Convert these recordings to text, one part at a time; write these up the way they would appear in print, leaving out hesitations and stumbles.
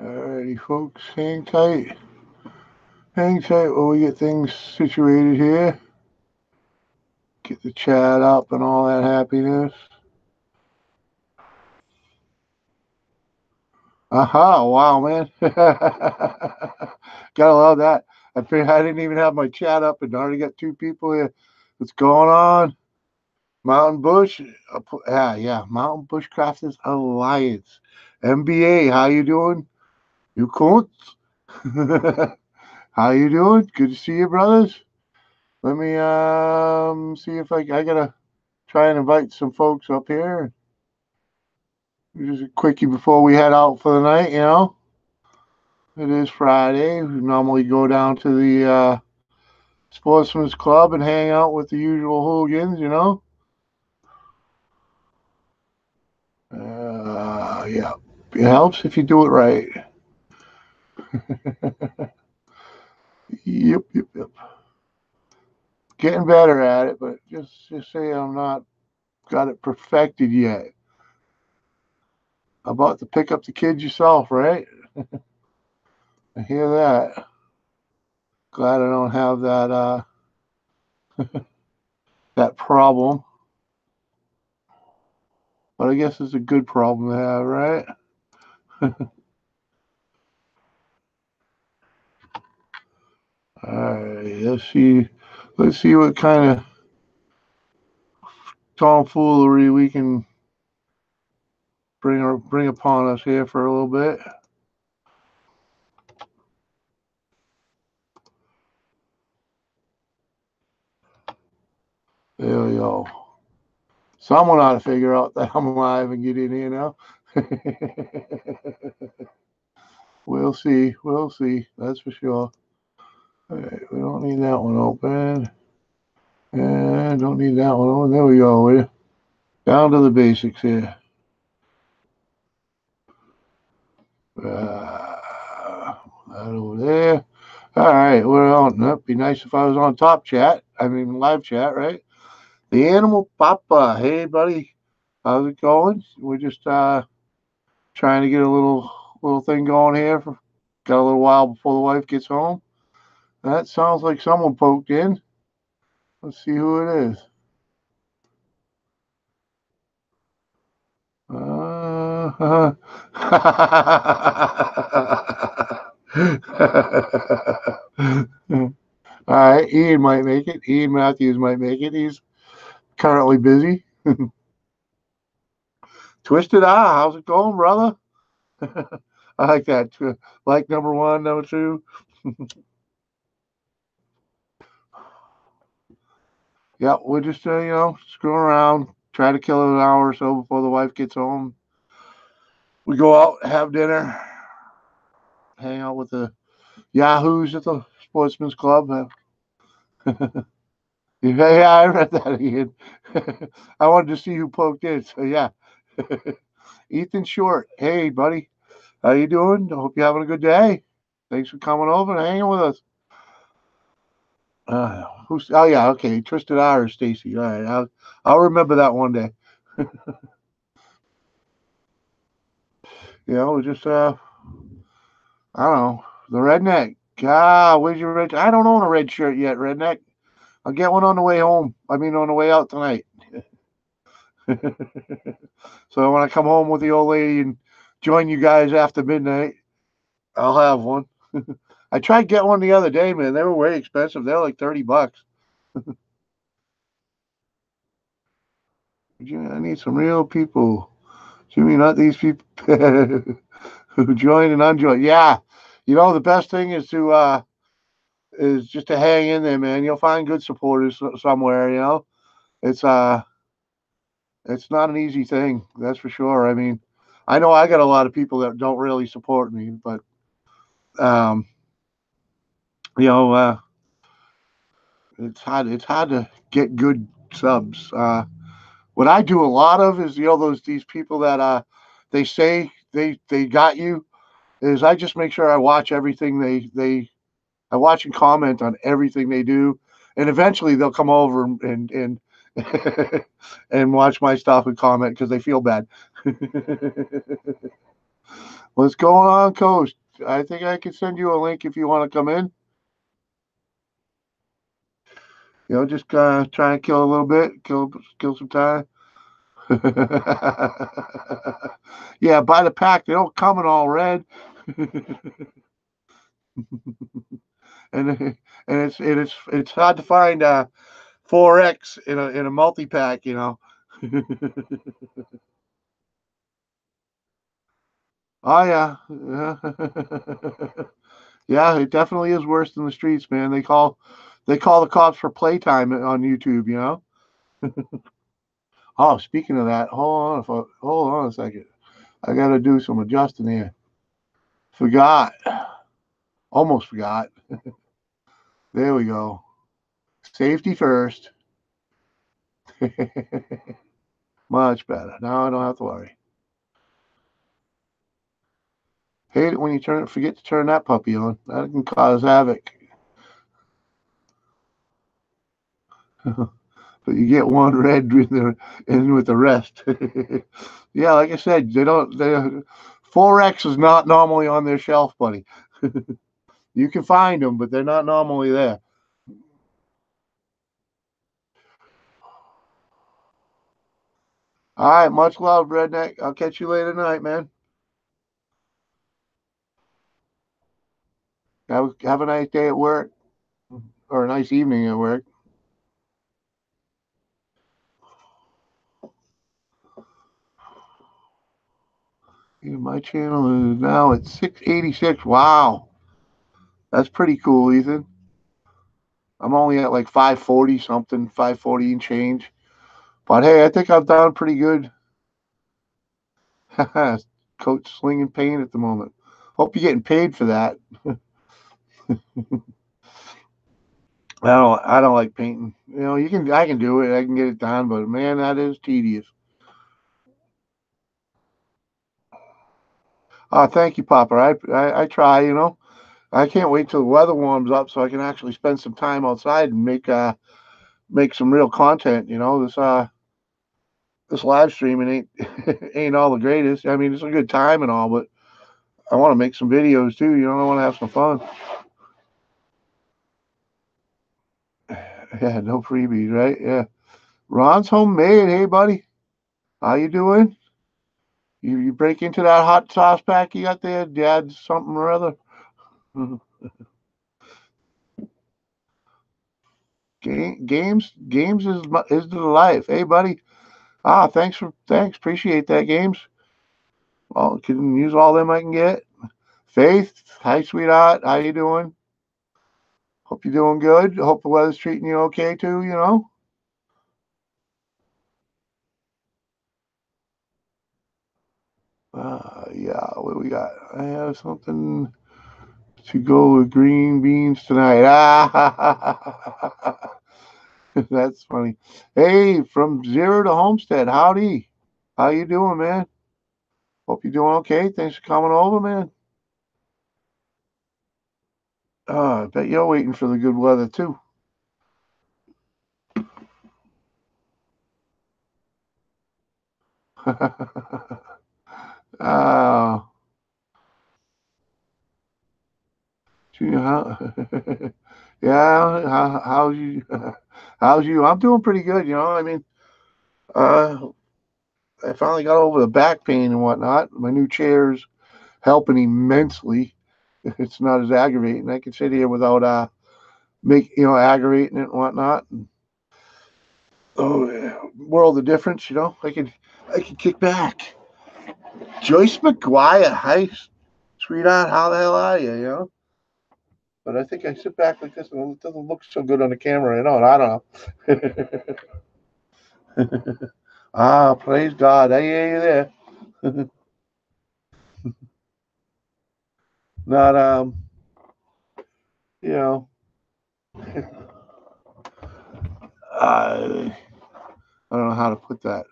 Alrighty, folks, hang tight. Hang tight while we get things situated here. Get the chat up and all that happiness. Aha, wow, man. Gotta love that. I didn't even have my chat up and already got two people here. What's going on? Mountain Bush? Yeah. Mountain Bush Crafters Alliance. MBA, how you doing? You cool? How you doing? Good to see you, brothers. Let me see if I gotta try and invite some folks up here. Just a quickie before we head out for the night, you know. It is Friday. We normally go down to the Sportsman's Club and hang out with the usual hooligans, you know. Yeah, it helps if you do it right. Yep. Getting better at it, but just say I'm not got it perfected yet. About to pick up the kids yourself, right? I hear that. Glad I don't have that that problem. But I guess it's a good problem to have, right? All right, let's see what kind of tomfoolery we can bring upon us here for a little bit. There we go. Someone ought to figure out that I'm alive and get in here now. We'll see. That's for sure. All right, we don't need that one open. And don't need that one open. There we go. We're down to the basics here. That over there. All right, we're on. That'd be nice if I was on top chat. I mean, live chat, right? The Animal Papa. Hey, buddy. How's it going? We're just trying to get a little thing going here. Got a little while before the wife gets home. That sounds like someone poked in. Let's see who it is. All right, Ian might make it. Ian Matthews might make it. He's currently busy. Twisted how's it going, brother? I like that. Like number one, number two. Yeah, we're just screwing around. Try to kill an hour or so before the wife gets home. We go out, have dinner, hang out with the Yahoos at the Sportsman's Club. Yeah, I read that, Ian. I wanted to see who poked in. So yeah, Ethan Short. Hey, buddy, how you doing? I hope you're having a good day. Thanks for coming over and hanging with us. Who's? Oh yeah, okay. Twisted Hour, Stacy. All right, I'll remember that one day. Just I don't know, the redneck. Where's your red? I don't own a red shirt yet, redneck. I'll get one on the way home. I mean, on the way out tonight. So when I come home with the old lady and join you guys after midnight, I'll have one. I tried to get one the other day, man. They were way expensive. They're like $30. I need some real people. Jimmy, not these people who join and unjoin. Yeah, the best thing is just to hang in there, man. You'll find good supporters somewhere. It's not an easy thing, that's for sure. I mean, I know I got a lot of people that don't really support me, but um, you know, it's hard to get good subs. What I do a lot of is these people that they say they got you, is I just make sure I watch everything I watch and comment on everything they do, and eventually they'll come over and and watch my stuff and comment because they feel bad. What's going on, Coast? I think I can send you a link if you want to come in. Just try and kill a little bit, kill some time. Yeah, buy the pack. They don't come in all red. and it's hard to find 4X in a multi pack. Oh yeah, yeah. It definitely is worse than the streets, man. They call the cops for playtime on YouTube. Oh, speaking of that, hold on a second. I gotta do some adjusting here. Forgot, almost forgot. There we go. Safety first. Much better. Now I don't have to worry. Hate it when you forget to turn that puppy on. That can cause havoc. But you get one red in with the rest. Yeah, like I said, they don't. 4X is not normally on their shelf, buddy. You can find them, but they're not normally there. All right, much love, Redneck. I'll catch you later tonight, man. Have a nice day at work or a nice evening at work. My channel is now at 686. Wow, that's pretty cool, Ethan. I'm only at like 540 something, 540 and change. But hey, I think I've done pretty good. Coach slinging paint at the moment. Hope you're getting paid for that. I don't like painting. I can do it. I can get it done, but man, that is tedious. Thank you, Papa. I try. I can't wait till the weather warms up so I can actually spend some time outside and make some real content. This live streaming ain't all the greatest. I mean, it's a good time and all, but I want to make some videos too. I want to have some fun. Yeah, no freebies, right? Yeah. Ron's homemade. Hey, buddy, how you doing? You break into that hot sauce pack you got there, Dad? Something or other. Games is the life. Hey, buddy. Thanks. Appreciate that, Games. Well, can use all them I can get. Faith, hi, sweetheart. How you doing? Hope you're doing good. Hope the weather's treating you okay too. Yeah, what we got? I have something to go with green beans tonight. Ah, that's funny. Hey, from Zero to Homestead, howdy. How you doing, man? Hope you're doing okay. Thanks for coming over, man. I bet you're waiting for the good weather too. uh, how, yeah, how's you? How's you? I'm doing pretty good. I mean, uh, I finally got over the back pain and whatnot. My new chair's helping immensely. It's not as aggravating. I can sit here without aggravating it and whatnot. Oh, yeah. World of difference. I can kick back. Joyce McGuire, hi, sweetheart. How the hell are you? But I think I sit back like this and it doesn't look so good on the camera. I don't know. Praise God. I hear you there. Not you know, I I don't know how to put that.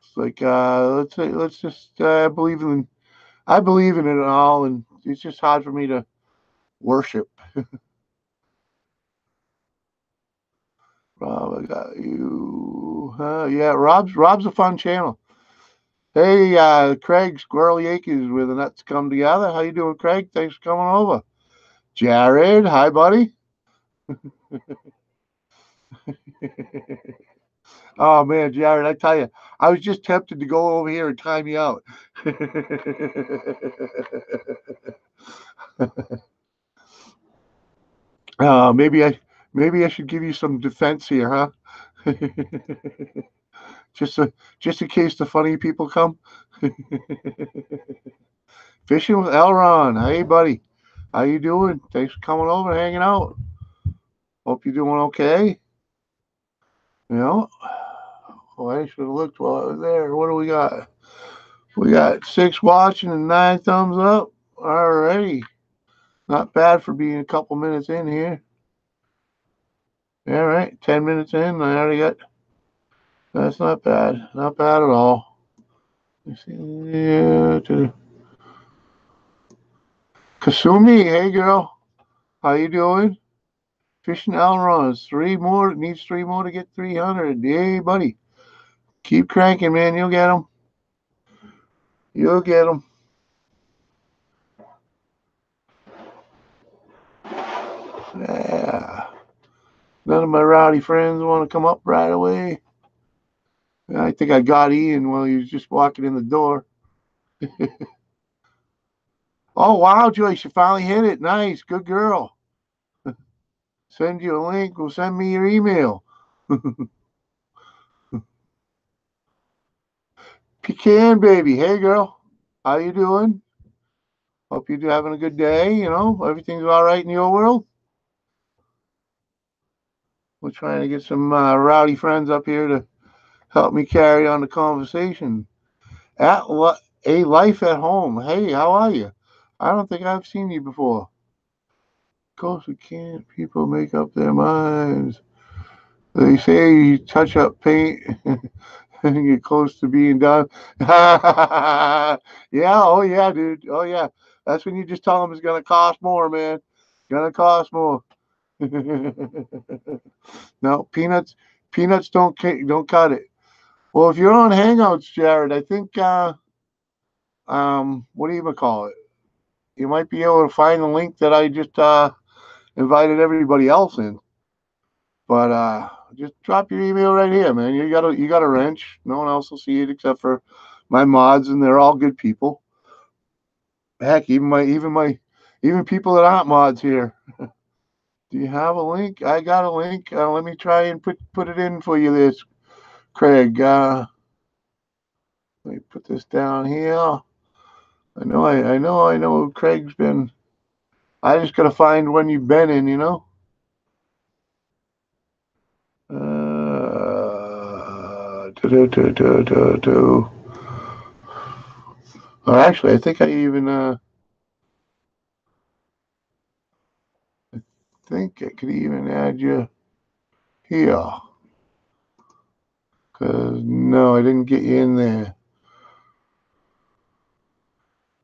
It's like let's just I believe in it all, and it's just hard for me to worship. Rob, I got you. Yeah, Rob's a fun channel. Hey, Craig Squirrely Acres with the Nuts Come Together. How you doing, Craig? Thanks for coming over. Jared, hi, buddy. Oh man, Jared, I tell you, I was just tempted to go over here and time you out. Maybe I should give you some defense here, huh? just just in case the funny people come. Fishing with Elron. Hey, buddy. How you doing? Thanks for coming over and hanging out. Hope you're doing okay. You know, well, I should have looked while I was there. What do we got? We got 6 watching and 9 thumbs up. Alrighty. Not bad for being a couple minutes in here. All right, 10 minutes in. I already got. That's not bad. Not bad at all. Let's see. Kasumi, hey girl. How you doing? Fishing Elrons. 3 more. Needs 3 more to get 300. Hey, buddy. Keep cranking, man. You'll get them. You'll get them. Yeah. None of my rowdy friends want to come up right away. I think I got Ian while he was just walking in the door. Oh, wow, Joyce, you finally hit it. Nice. Good girl. Send you a link. Well, send me your email. Pecan baby. Hey, girl. How you doing? Hope you're having a good day. You know, everything's all right in your world. We're trying to get some rowdy friends up here to help me carry on the conversation. A life at home. Hey, how are you? I don't think I've seen you before. Of course, we can't. People make up their minds. They say you touch up paint and get close to being done. Yeah, oh yeah, dude. Oh yeah. That's when you just tell them it's gonna cost more, man. Gonna cost more. No, peanuts don't cut it. Well, if you're on Hangouts, Jared, I think what do you call it? You might be able to find the link that I just invited everybody else in. But just drop your email right here, man. You got a wrench. No one else will see it except for my mods, and they're all good people. Heck, even people that aren't mods here. Do you have a link? I got a link. Let me try and put it in for you, this Craig. Let me put this down here. I know. Craig's been. I just gotta find when you've been in. You know. Do. Oh, actually, I think I even think I could even add you here. Cause no, I didn't get you in there.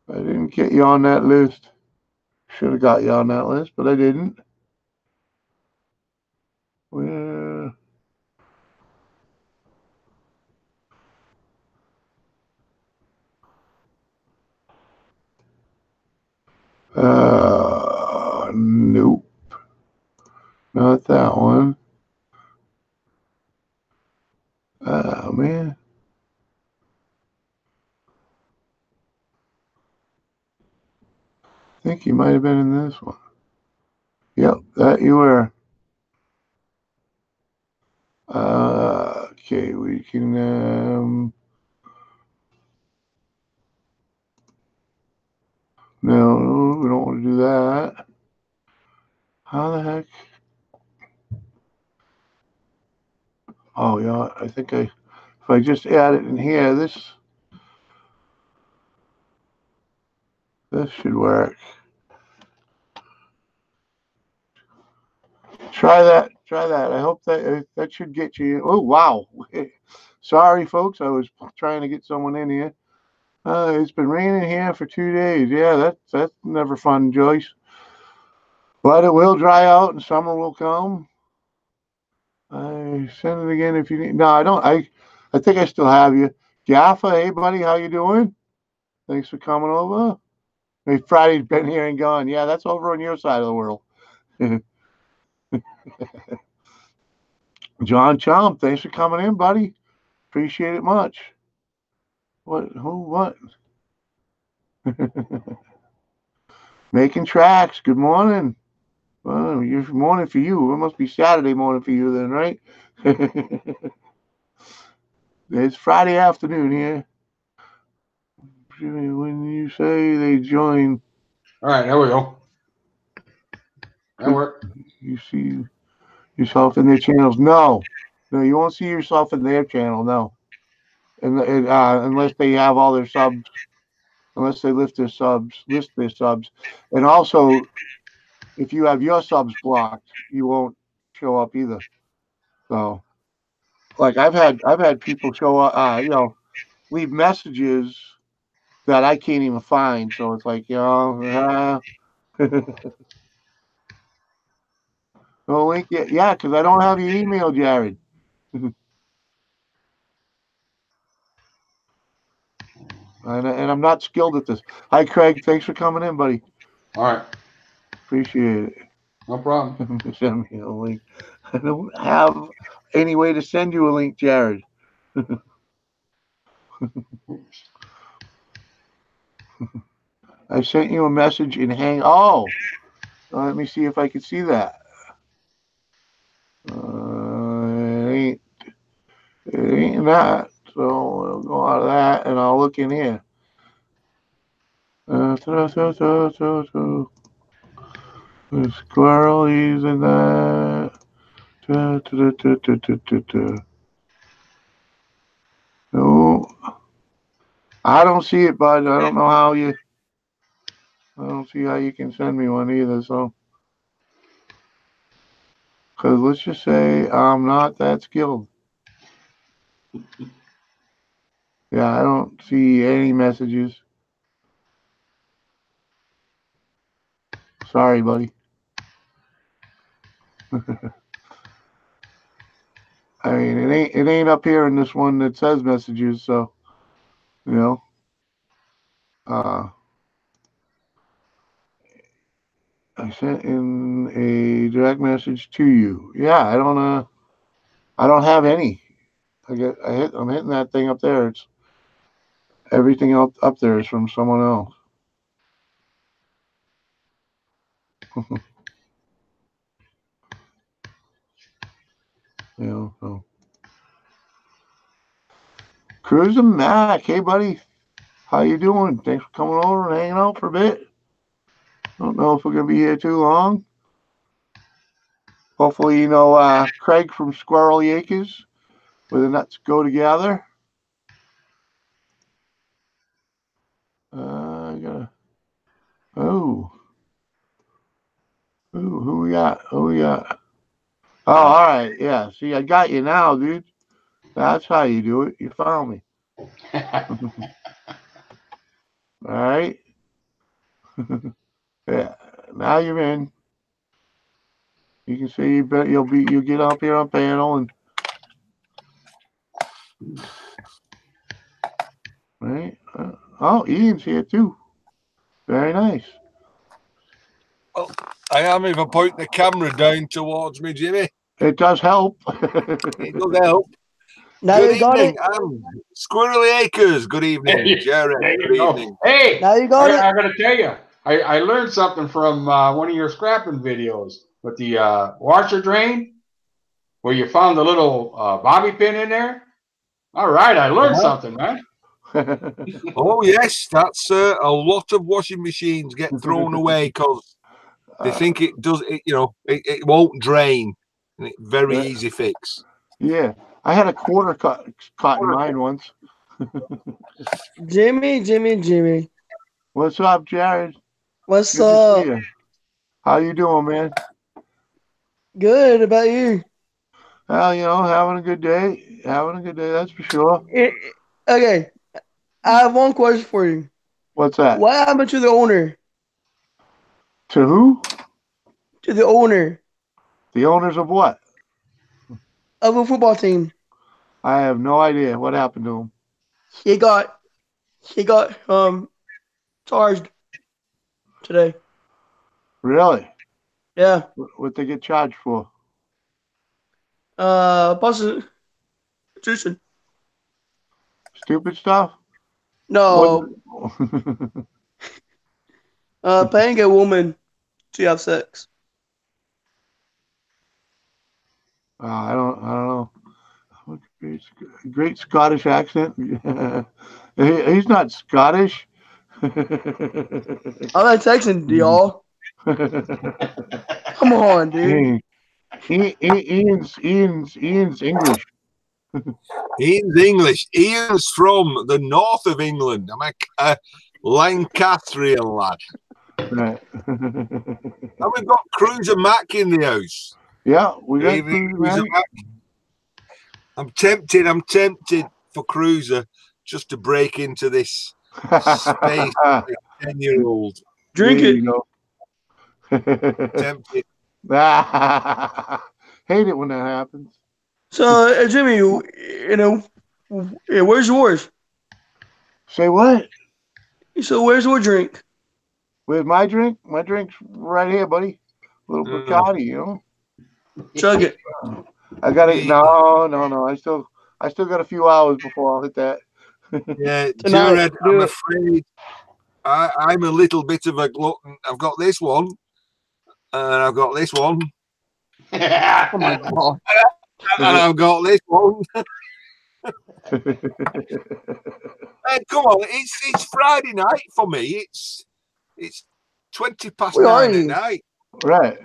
I didn't get you on that list. Should have got you on that list, but I didn't. Where? Nope, not that one. Oh man, I think you might have been in this one. Yep, that you were. Okay, we can. No, we don't want to do that. How the heck? Oh yeah, I think if I just add it in here, this should work. Try that. Try that. I hope that should get you. Oh wow. Sorry, folks. I was trying to get someone in here. It's been raining here for 2 days. Yeah, that's never fun, Joyce. But it will dry out and summer will come. I send it again if you need. No, I don't. I think I still have you. Jaffa, hey buddy, how you doing? Thanks for coming over. Hey, Friday's been here and gone. Yeah, that's over on your side of the world. John Chomp, thanks for coming in, buddy. Appreciate it much. What? Who? What? Making tracks. Good morning. Well, it's morning for you. It must be Saturday morning for you then, right? It's Friday afternoon here. When you say they join, All right, there we go. That worked. you see yourself in their channels. No, you won't see yourself in their channel. No, unless they have all their subs, unless they list their subs, and also if you have your subs blocked, you won't show up either. So, like I've had people show up, leave messages that I can't even find. So it's like, no link yet. Yeah, because I don't have your email, Jared. And I'm not skilled at this. Hi, Craig. Thanks for coming in, buddy. All right. Appreciate it. No problem. Send me a link. I don't have any way to send you a link, Jared. I sent you a message in Hang. Oh, let me see if I can see that. It ain't that. So I'll go out of that and I'll look in here. The squirrel, he's in that. No, I don't see it, bud. I don't know how you. I don't see how you can send me one either. So, because let's just say I'm not that skilled. Yeah, I don't see any messages. Sorry, buddy. I mean, it ain't up here in this one that says messages. So, you know, I sent in a direct message to you. Yeah, I don't have any. I'm hitting that thing up there. It's everything up there is from someone else. So. Cruising Mac, hey buddy, how you doing? Thanks for coming over and hanging out for a bit. Don't know if we're gonna be here too long. Hopefully, Craig from Squirrel Acres, where the nuts go together. I gotta. Who we got? Who we got? Oh, all right, yeah. See, I got you now, dude. That's how you do it. You found me. All right. Yeah. Now you're in. You can see you'll get up here on panel and right. Oh, Ian's here too. Very nice. Well, I am if I point the camera down towards me, Jimmy. It does help. It does help. Now Good you got evening, it. Squirrely Acres. Good evening, Jared. Good evening. Hey, Now you got it. I got to tell you, I learned something from one of your scrapping videos with the washer drain, where you found the little bobby pin in there. All right, I learned something, man. Oh yes, that's a lot of washing machines get thrown away because they think it does. It won't drain. And it's very easy fix. Yeah, I had a quarter caught in mine once. Jimmy. What's up, Jared? What's Good up? to see you. How you doing, man? Good. About you? Well, having a good day. Having a good day, that's for sure. Okay. I have one question for you. What's that? What happened to the owner? To who? To the owner The owners of what? of a football team. I have no idea what happened to them. he got charged today. Really? Yeah. What they get charged for? Prostitution. Stupid stuff? No. What- Paying a woman to have sex. I don't know. Great Scottish accent. He's not Scottish. I'm not texting y'all. Come on, dude. Ian's English. Ian's English. Ian's from the north of England. I'm a Lancastrian lad. Right. And we've got Cruiser Mac in the house. Yeah, we got Cruiser Mac. I'm tempted for Cruiser just to break into this space 10-year-old. Drink there it. You go. Tempted. Hate it when that happens. So, Jimmy, where's yours? Say what? So, where's your drink? With my drink? My drink's right here, buddy. A little Bacardi, you know. Chug it. I got it. No. I still got a few hours before I'll hit that. Yeah, Tonight, Jared, I'm afraid I'm a little bit of a glutton. I've got this one, and I've got this one, Oh my god. and I've got this one. And come on, it's Friday night for me. It's 20 past Where are 9 at you? night. Right.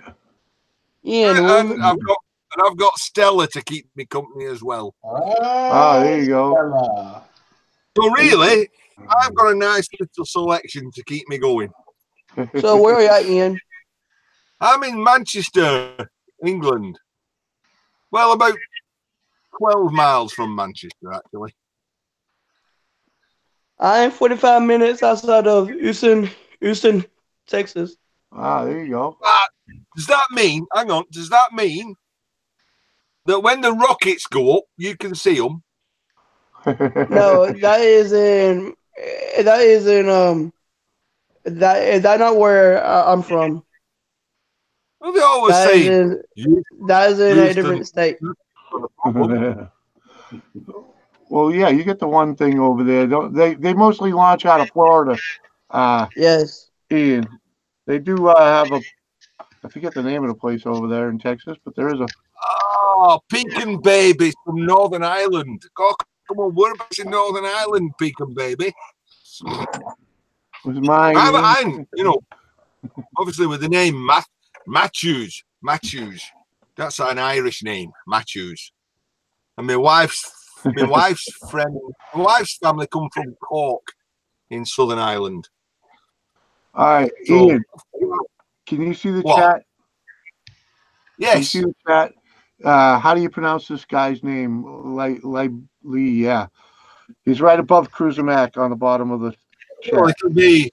Ian, And I've got Stella to keep me company as well. Ah, there you go. So really, I've got a nice little selection to keep me going. so where are you at, Ian? I'm in Manchester, England. Well, about 12 miles from Manchester, actually. I'm 45 minutes outside of Houston, Texas. Ah, there you go. Does that mean, hang on, does that mean that when the rockets go up, you can see them? No, that is in that not where I'm from. Well, they always That say is in a Houston. different state. Well, yeah, you get the one thing over there. They mostly launch out of Florida. Yes. Ian, they do have I forget the name of the place over there in Texas, but there is a. Oh, Pecan Babies from Northern Ireland. Oh, come on, we're back in Northern Ireland, Pecan Baby. Was mine. I'm, obviously with the name Matthews. That's an Irish name, Matthews. And my wife's family come from Cork in Southern Ireland. All right, So, Ian, can you see the what? chat? Yes. Can you see the chat? How do you pronounce this guy's name? Lee, yeah. He's right above Cruiser Mac on the bottom of the chat. Well, it'll be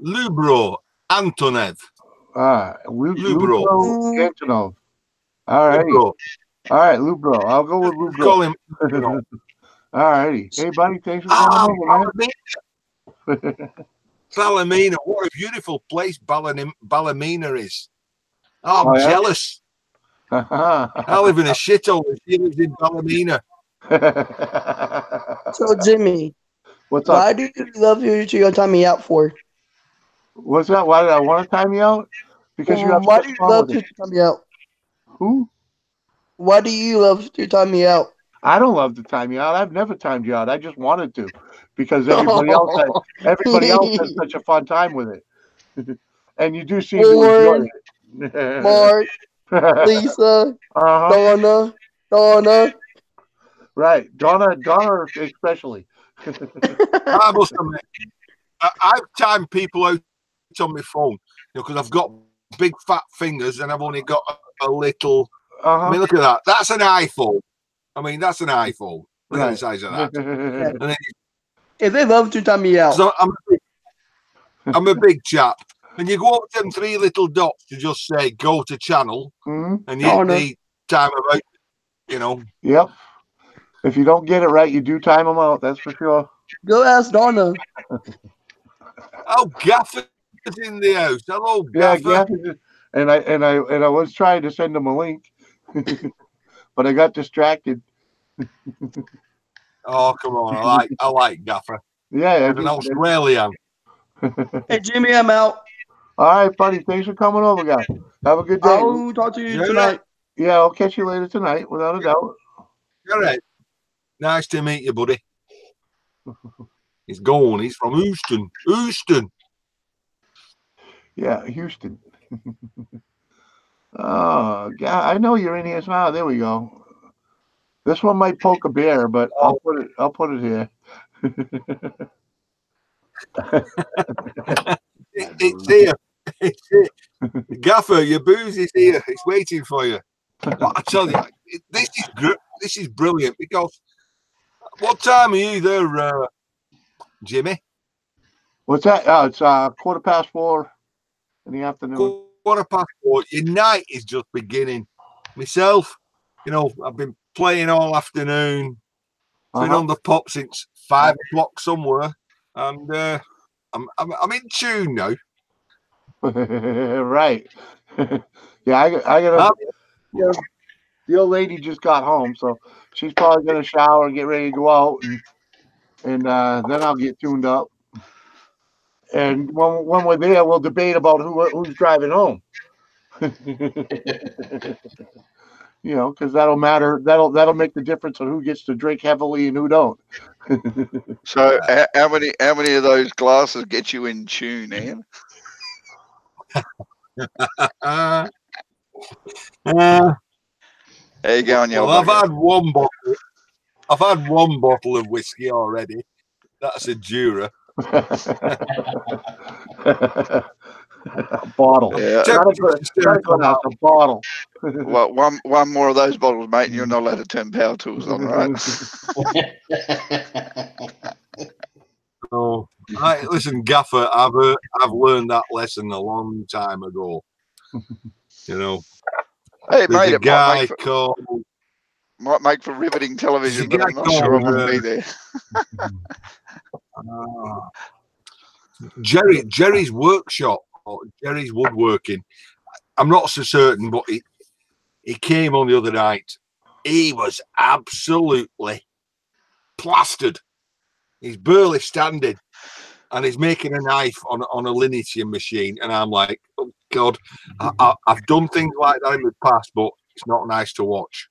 Lubro Antonev. Lubro Antonov. All right. Lubro. All right, Lubro. I'll go with Lubro. Call him. All righty. Hey, buddy, thanks for coming over, man. Ballymena. What a beautiful place Ballymena is. Oh, I'm jealous. I live in a shithole and she lives in Ballymena. So Jimmy, what's up? Why do you love to time me out for? What's that? Why did I want to time you out? Because you have. Why do you love to time me out? Who? Why do you love to time me out? I don't love to time you out. I've never timed you out. I just wanted to, because everybody else has such a fun time with it, and you do seem to enjoy it. Mark, Lisa, Donna. Right, Donna especially. I must admit, I've timed people out on my phone, because I've got big fat fingers and I've only got a little. I mean, look at that. That's an iPhone. That's an iPhone. Look at the size of that. And then, if they love to time me out, so I'm a big chap. And you go up to them three little dots to just say go to channel, and you need time about, Yep. If you don't get it right, you do time them out. That's for sure. Go ask Donna. Oh, Gaffer's in the house. Hello, Yeah, Gaffer. and I was trying to send him a link, but I got distracted. Oh, come on. I like Gaffer. Yeah, As an Australian. Hey, Jimmy, I'm out. All right, buddy. Thanks for coming over, guys. Have a good day. I'll talk to you tonight. Yeah, I'll catch you later tonight, without a doubt. All right. Nice to meet you, buddy. He's gone. He's from Houston. Houston. Yeah, Houston. Oh, God, I know you're in here now. There we go. This one might poke a bear, but I'll put it here. It's here. It's here. Gaffer, your booze is here. It's waiting for you. But I tell you, this is brilliant because what time are you there, Jimmy? What's that? Oh, it's 4:15 in the afternoon. 4:15. Your night is just beginning. Myself, I've been playing all afternoon. Been on the pop since 5 o'clock somewhere, and I'm in tune now. Right. Yeah, I gotta. The old lady just got home, so she's probably gonna shower and get ready to go out, and then I'll get tuned up. And when we're there, we'll debate about who's driving home. Because that'll matter. That'll make the difference on who gets to drink heavily and who don't. So, how many of those glasses get you in tune, Ian? How you going, well, I've had one bottle. I've had one bottle of whiskey already. That's a Jura. A bottle. Yeah. Not a glass, a bottle. Well, one more of those bottles, mate, and you're not allowed to turn power tools on, right? Oh, listen, Gaffer, I've learned that lesson a long time ago. Hey, mate, a guy called. Might make for riveting television, but I'm not sure I want to be there. Jerry's workshop, or Jerry's woodworking. I'm not so certain, but he came on the other night. He was absolutely plastered. He's barely standing, and he's making a knife on a liniature machine. And I'm like, oh God, I've done things like that in the past, but it's not nice to watch.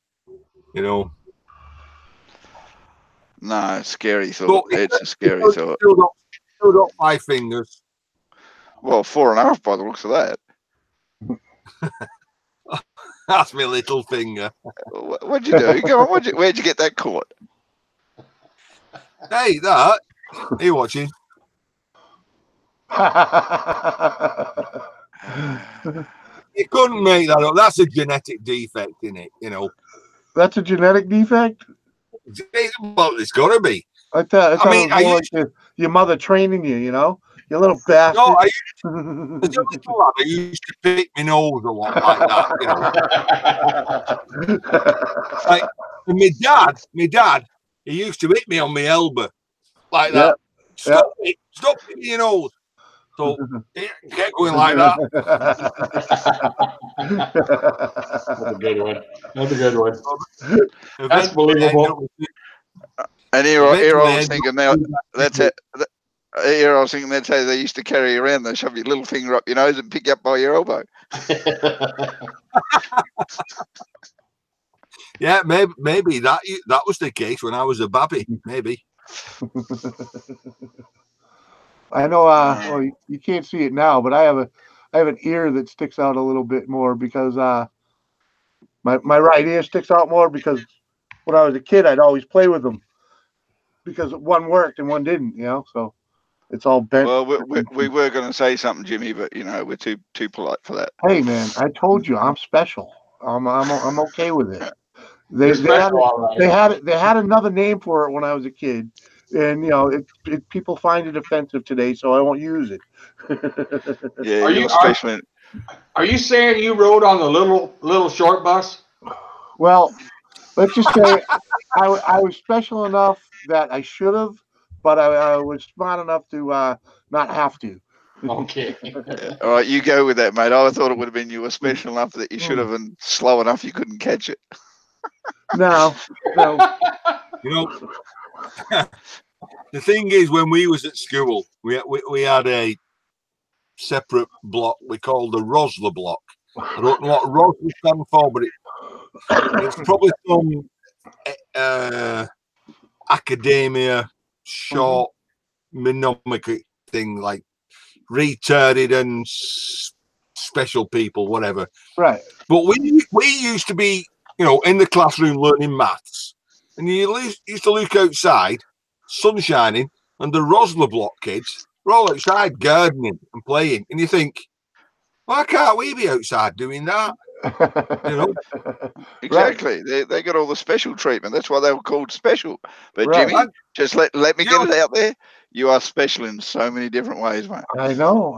No, scary thought. It's a scary thought. Still got 5 fingers. Well, 4.5 by the looks of that. That's my little finger. What'd you do? Go on, where'd you get that caught? Hey, that. Are you watching? You couldn't make that up. That's a genetic defect in it, That's a genetic defect? Well, it's got to be. I thought it was more like your mother training you, you little bastard. No, as a little lad, I used to pick my nose a lot like that, Like, and my dad, he used to hit me on my elbow like that. Stop picking your nose. So get going like that. That's a good one. That's a good one. That's believable. And here I was thinking now that's it. Here I was thinking that's how they used to carry around. They shove your little finger up your nose and pick you up by your elbow. Yeah, maybe that was the case when I was a babby. Maybe. I know. Well, you can't see it now, but I have an ear that sticks out a little bit more because my right ear sticks out more because when I was a kid, I'd always play with them because one worked and one didn't. So it's all bent. Well, we were going to say something, Jimmy, but we're too polite for that. Hey, man, I told you I'm special. I'm okay with it. They had another name for it when I was a kid, and people find it offensive today, so I won't use it. Yeah, are you saying you rode on the little short bus? Well, let's just say I was special enough that I should have, but I was smart enough to not have to. Okay. All right, you go with that, mate. I thought it would have been you were special enough that you should have, and slow enough you couldn't catch it. No. You know, the thing is, when we was at school, we had a separate block we called the Rosler block. I don't know what Rosler stands for, but it's probably some academia short mnemonic thing like retarded and special people, whatever. Right. But we used to be, in the classroom learning maths, and you used to look outside, sun shining, and the Rosler block kids were all outside gardening and playing, and you think, why can't we be outside doing that? Exactly. Right. They got all the special treatment. That's why they were called special. But right. Jimmy, just let me get it out there. You are special in so many different ways, mate. I know.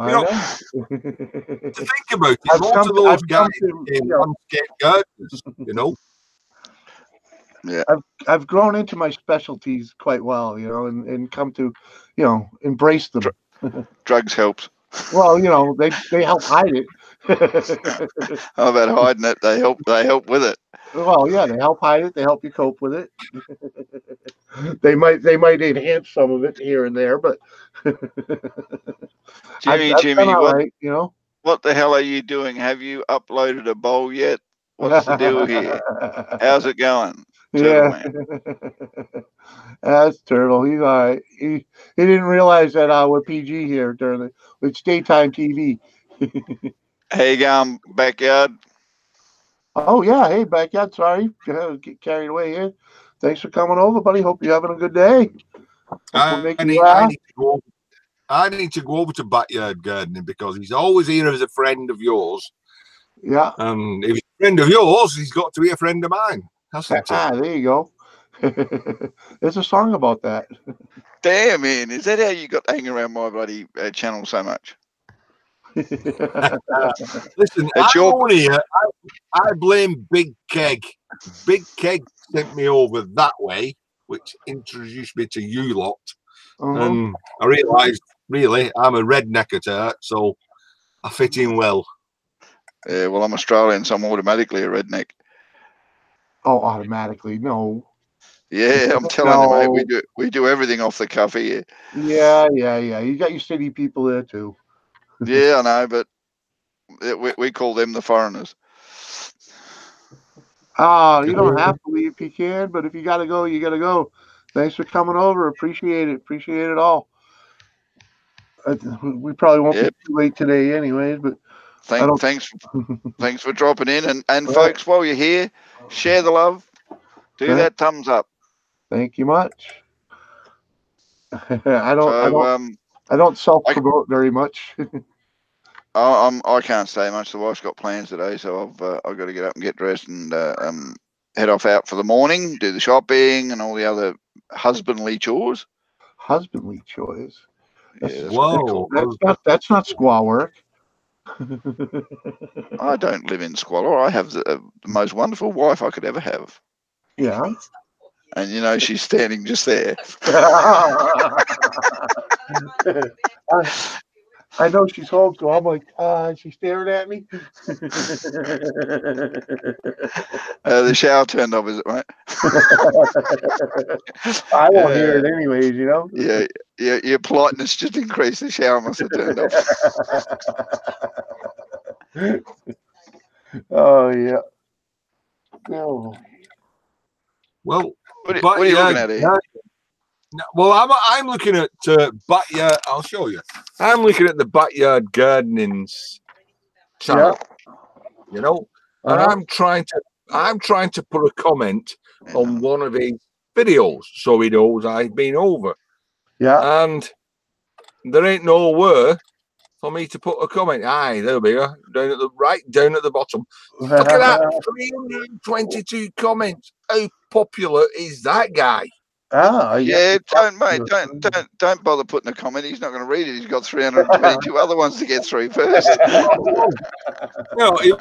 To think about it, most of those guys in landscape gardens, Yeah. I've grown into my specialties quite well, and come to, embrace them. Drugs helps. Well, they help hide it. How about hiding it? They help with it. Well, yeah, they help hide it. They help you cope with it. They might enhance some of it here and there, but Jimmy, right, what the hell are you doing? Have you uploaded a bowl yet? What's the deal here? How's it going? Turtle Man. That's Turtle. He's all right. He didn't realize that we're PG here it's daytime TV. Hey, going backyard? Oh yeah, hey backyard. Sorry, get carried away here. Thanks for coming over, buddy. Hope you're having a good day. I need to go over to backyard gardening because he's always here as a friend of yours. Yeah. And if he's a friend of yours, he's got to be a friend of mine. There you go. There's a song about that. Damn, man. Is that how you got to hang around my bloody channel so much? Listen, I blame Big Keg. Big Keg sent me over that way, which introduced me to you lot. And I realised, really, I'm a redneck at heart, so I fit in well. Yeah, well, I'm Australian, so I'm automatically a redneck. Oh, automatically? No. Yeah, I'm telling you, mate, we do everything off the cuff here. Yeah. You got your city people there too. Yeah, I know, but we call them the foreigners. You don't have to leave if you can, but if you got to go, you got to go. Thanks for coming over. Appreciate it. Appreciate it all. We probably won't be too late today anyways, but thanks for dropping in. And folks, while you're here, share the love. Do that thumbs up. Thank you much. I don't self-promote very much. I can't say much. The wife's got plans today, so I've got to get up and get dressed and head off out for the morning, do the shopping and all the other husbandly chores. Husbandly chores. Whoa, that's not squaw work. I don't live in squalor. I have the most wonderful wife I could ever have. Yeah. And she's standing just there. I know she's home, so I'm like, she's staring at me. The shower turned off, is it, mate? I won't hear it anyways, Yeah, your politeness just increased. The shower must have turned off. Oh, yeah. Oh. Well, what are you looking at here? Well, I'm looking at backyard. I'll show you. I'm looking at the backyard gardening's channel. And I'm trying to put a comment on one of his videos so he knows I've been over. Yeah. And there ain't nowhere for me to put a comment. Aye, there we go. Down at the bottom. Look at that. 322 comments. How popular is that guy? Don't bother putting a comment. He's not going to read it. He's got 322 other ones to get through first. If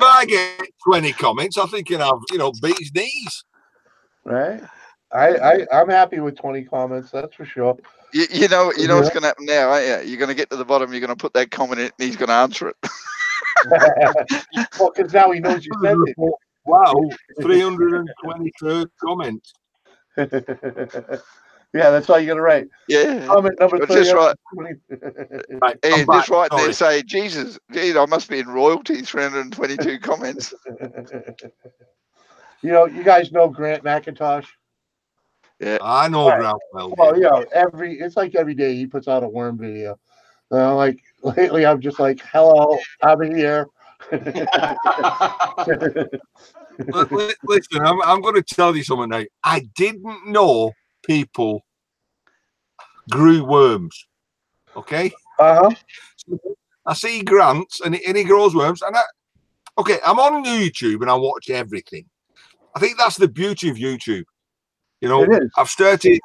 I get 20 comments, I think I've beat his knees. Right. I'm happy with 20 comments. That's for sure. You know what's going to happen now, aren't you? You're going to get to the bottom. You're going to put that comment in, and he's going to answer it. Well, because now he knows you sent it. Wow, 323 comments. Yeah, that's all you got to write. Yeah. Comment number But just right. 320. Right, Hey, I'm back. just right there, Sorry. say, Jesus, gee, I must be in royalty. 322 comments. You know, you guys know Grant McIntosh. Yeah. I know Grant well. Well, you know, it's like every day he puts out a worm video. Like lately, I'm just like, hello, I'm here. Listen, I'm going to tell you something now. I didn't know people grew worms. Okay. Uh-huh. So I see Grant and he grows worms, and I'm on YouTube and I watch everything. I think that's the beauty of YouTube. You know, It is. I've started.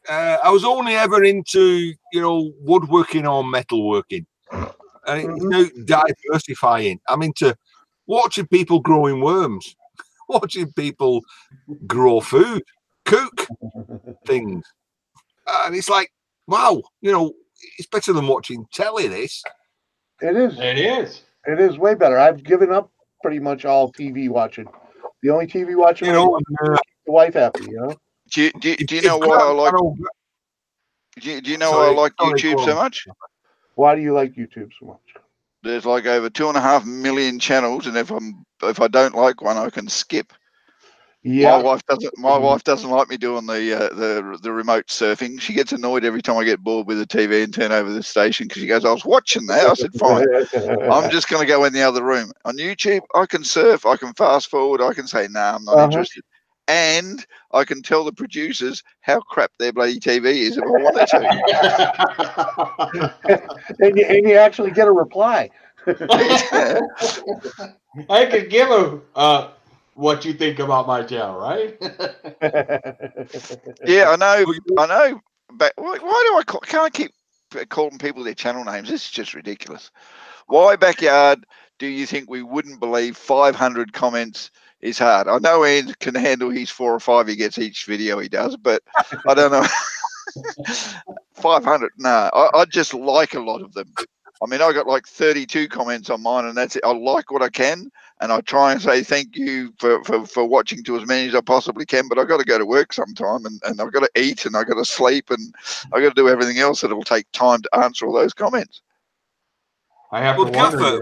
I was only ever into, woodworking or metalworking, and it's now diversifying. I'm into watching people growing worms, watching people grow food, cook things, and it's like, wow, it's better than watching telly. This. It is. It is. It is way better. I've given up pretty much all TV watching. The only TV watching, is keep the wife happy. You know. Do you know why I like? Do you know why I like YouTube so much? Why do you like YouTube so much? There's like over 2.5 million channels, and if I don't like one, I can skip. Yeah. My wife doesn't like me doing the remote surfing. She gets annoyed every time I get bored with the TV and turn over the station because she goes, "I was watching that." I said, "Fine, I'm just going to go in the other room." On YouTube, I can surf, I can fast forward, I can say, "Nah, I'm not interested," and I can tell the producers how crap their bloody TV is if I wanted to. and you actually get a reply. I could give a what you think about my channel, right? Yeah, I know. But why do can't I keep calling people their channel names? This is just ridiculous. Why, Backyard, do you think we wouldn't believe 500 comments is hard? I know Ian can handle his 4 or 5 he gets each video he does, but I don't know. 500, no. I just like a lot of them. I mean, I got like 32 comments on mine, and that's it. I like what I can, and I try and say thank you for watching to as many as I possibly can. But I've got to go to work sometime, and I've got to eat, and I've got to sleep, and I've got to do everything else that will take time to answer all those comments. I have to wonder,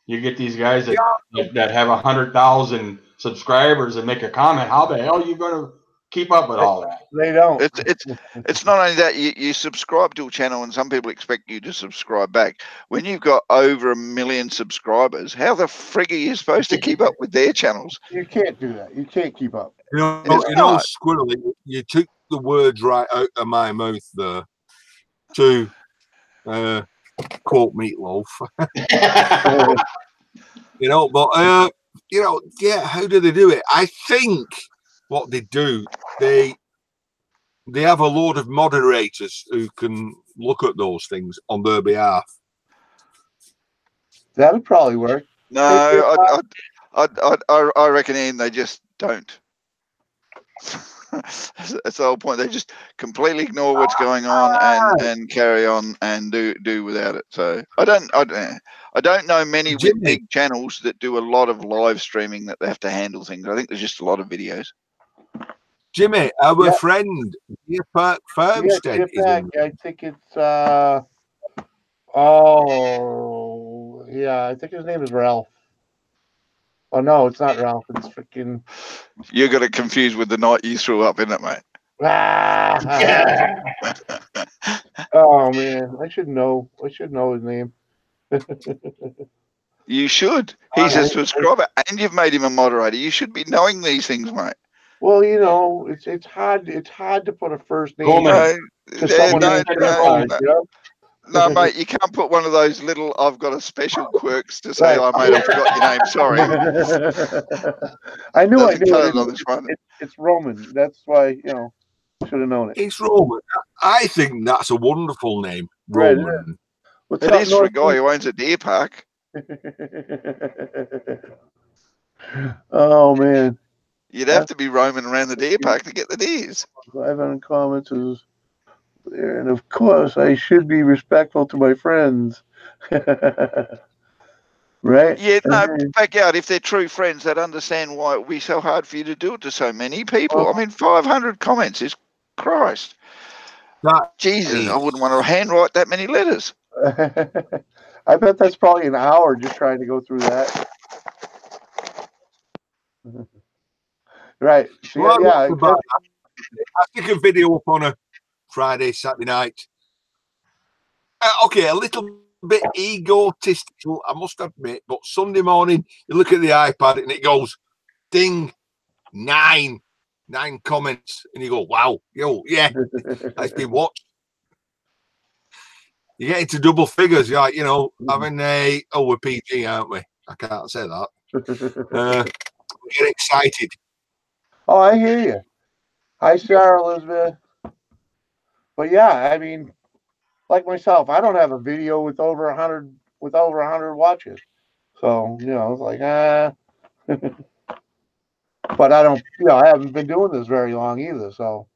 you get these guys that have 100,000 subscribers and make a comment. How the hell are you going to keep up with all that? They don't. It's not only that you subscribe to a channel, and some people expect you to subscribe back. When you've got over 1 million subscribers, how the frig are you supposed to keep up with their channels? You can't do that. You can't keep up. Squirrely, you took the words right out of my mouth there to quote Meatloaf. How do they do it? I think what they do, they have a load of moderators who can look at those things on their behalf. That'd probably work. No, I reckon, Ian, they just don't. That's the whole point. They just completely ignore what's going on and carry on and do without it. So I don't know many with big channels that do a lot of live streaming that they have to handle things. I think there's just a lot of videos. Jimmy, our friend, Deer Park Farmstead. I think it's I think his name is Ralph. Oh no, it's not Ralph. It's freaking. You got it confused with the night you threw up, isn't it, mate? Oh man, I should know. I should know his name. You should. He's a subscriber, and you've made him a moderator. You should be knowing these things, mate. Well, it's hard. It's hard to put a first name. No, mate, you can't put one of those little "I've got a special" quirks to say, "Oh, mate, I forgot your name. Sorry." I knew it. It's Roman. That's why should have known it. It's Roman. I think that's a wonderful name, Roman. Right, it is for a guy who owns a deer park. Oh man. You'd have to be roaming around the deer park to get the deers. 500 comments is there, and of course I should be respectful to my friends. Right? Yeah, no, back out. If they're true friends, they'd understand why it would be so hard for you to do it to so many people. I mean, 500 comments is Christ. Jesus, I wouldn't want to handwrite that many letters. I bet that's probably an hour just trying to go through that. Right. So, Well, yeah. I stick a video up on a Friday, Saturday night. Okay, a little bit egotistical, I must admit, but Sunday morning, you look at the iPad and it goes, ding, 9 comments, and you go, wow, yo, yeah, that's been watched. You get into double figures, like, you know, having we're PG, aren't we? I can't say that. We get excited. Oh, I hear you. Hi, Sarah Elizabeth. But yeah, I mean, like myself, I don't have a video with over 100 watches. So, you know, it's like, but I don't, you know, I haven't been doing this very long either. So,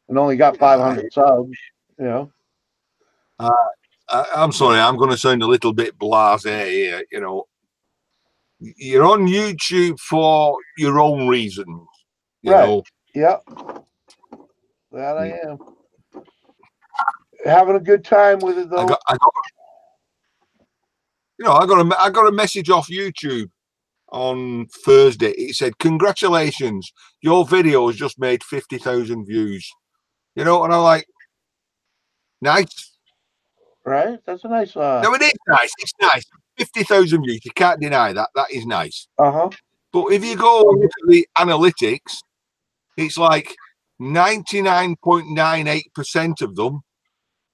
and only got 500 subs, you know. I'm sorry, I'm going to sound a little bit blasé here. You know, you're on YouTube for your own reasons. You know. Yep. That I am. Having a good time with it, though. I got a message off YouTube on Thursday. It said, "Congratulations, your video has just made 50,000 views." You know, and I'm like, nice. Right? That's a nice. No, it is nice. It's nice. 50,000 views. You can't deny that. That is nice. But if you go look at the analytics, it's like 99.98% of them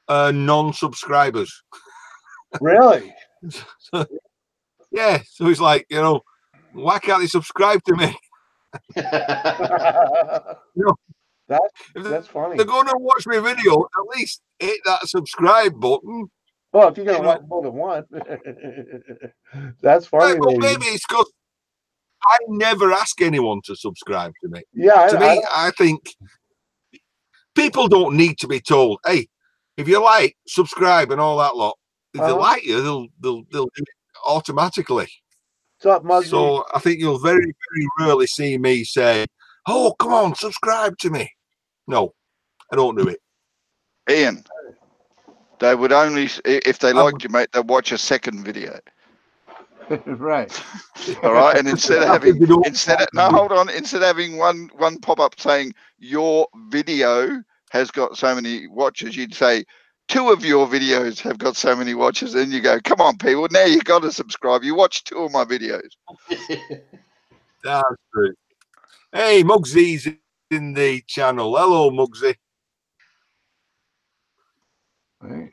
are non-subscribers. Really? Yeah. So it's like, you know, why can't they subscribe to me? You know, that's funny. They're going to watch my video. At least hit that subscribe button. Well, if you're going to watch more than one, that's funny. Well, maybe it's because I never ask anyone to subscribe to me. Yeah, to me, I think people don't need to be told, "Hey, if you like, subscribe and all that lot." If they like you, they'll do it automatically. What's up, Muggsy? So I think you'll very, very rarely see me say, "Oh, come on, subscribe to me." No, I don't do it. Ian, they would only, if they liked you, mate, they'd watch a second video. Right. All right. And instead of having, instead of having one pop up saying your video has got so many watches, you'd say 2 of your videos have got so many watches. And you go, come on, people, now you got to subscribe. You watch 2 of my videos. That's true. Hey, Muggsy's in the channel. Hello, Muggsy. Right.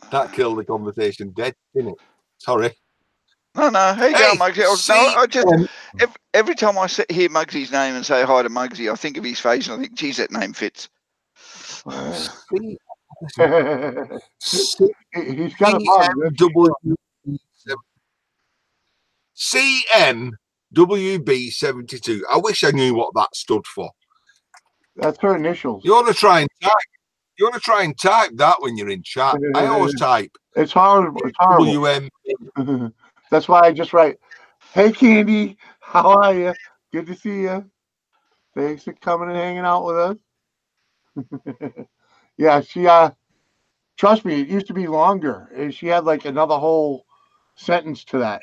That killed the conversation dead, didn't it? Sorry. No. How you going, Muggsy? Every time I hear Muggsy's name and say hi to Muggsy, I think of his face and I think, geez, that name fits. He's got a CMWB72. I wish I knew what that stood for. That's her initials. You want to try and type. You want to try and type that when you're in chat. I always type. It's horrible. It's horrible. WM. That's why I just write, "Hey, Candy, how are you? Good to see you. Thanks for coming and hanging out with us." Yeah, she trust me, it used to be longer. She had like another whole sentence to that.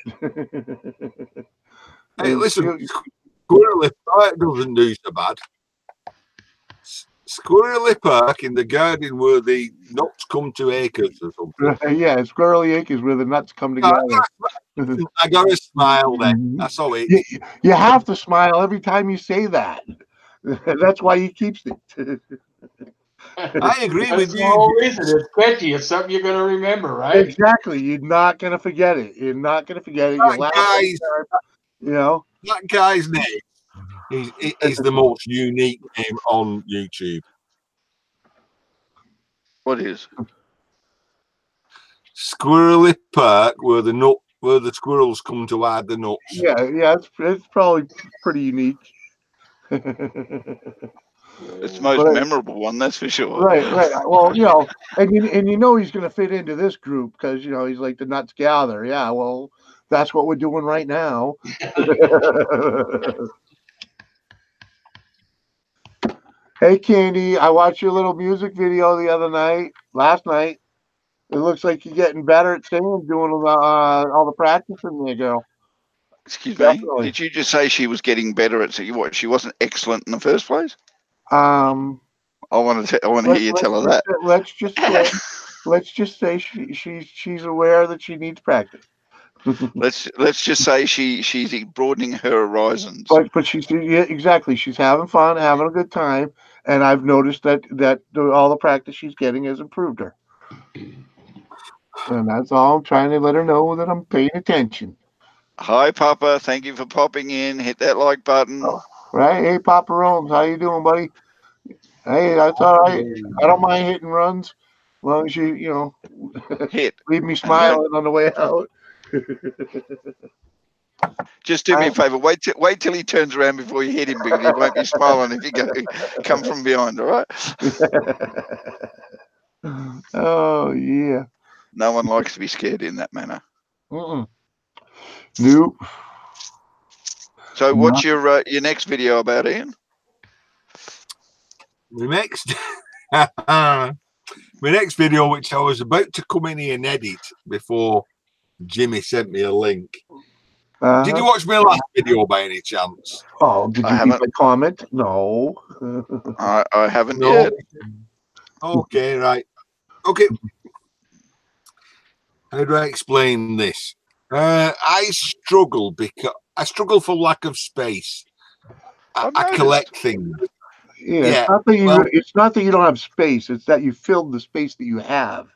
Hey, listen, Squirrely Park doesn't do so bad. Squirrely Park in the garden where the nuts come to acres or something. Yeah, Squirrely Acres where the nuts come together. I got to smile then. That's all it. You have to smile every time you say that. That's why he keeps it. I agree with you. The whole reason it's catchy. It's something you're going to remember, right? Exactly. You're not going to forget it. You're not going to forget it. That guy's name is the most unique name on YouTube. What is? Squirrely Park, where the where the squirrels come to hide the nuts. Yeah, it's probably pretty unique. It's the most memorable one, that's for sure. Right. Well, and you know he's going to fit into this group because he's like the nuts gather. Yeah, well, that's what we're doing right now. Hey, Candy, I watched your little music video last night. It looks like you're getting better at singing, doing all the practicing there, girl. Excuse me. Did you just say she was getting better at singing? What? She wasn't excellent in the first place. I want to hear you tell her that. Let's just say she's aware that she needs practice. let's just say she's broadening her horizons. But she's exactly. She's having fun, having a good time, and I've noticed that all the practice she's getting has improved her. And that's all I'm trying to let her know, that I'm paying attention. Hi, Papa. Thank you for popping in. Hit that like button. Oh, right. Hey, Papa Rome's. How you doing, buddy? Hey, that's all right. I don't mind hitting runs, as long as you leave me smiling on the way out. Just do me a favor. Wait till he turns around before you hit him, because he won't be smiling if you come from behind. All right. Oh yeah. No one likes to be scared in that manner. Nope. So, what's your next video about, Ian? My next video, which I was about to come in here and edit before Jimmy sent me a link. Did you watch my last video by any chance? Oh, did you leave a comment? No. I haven't yet. Okay, right. Okay. How do I explain this? I struggle for lack of space. I collect things. Yeah, it's not that you don't have space. It's that you filled the space that you have.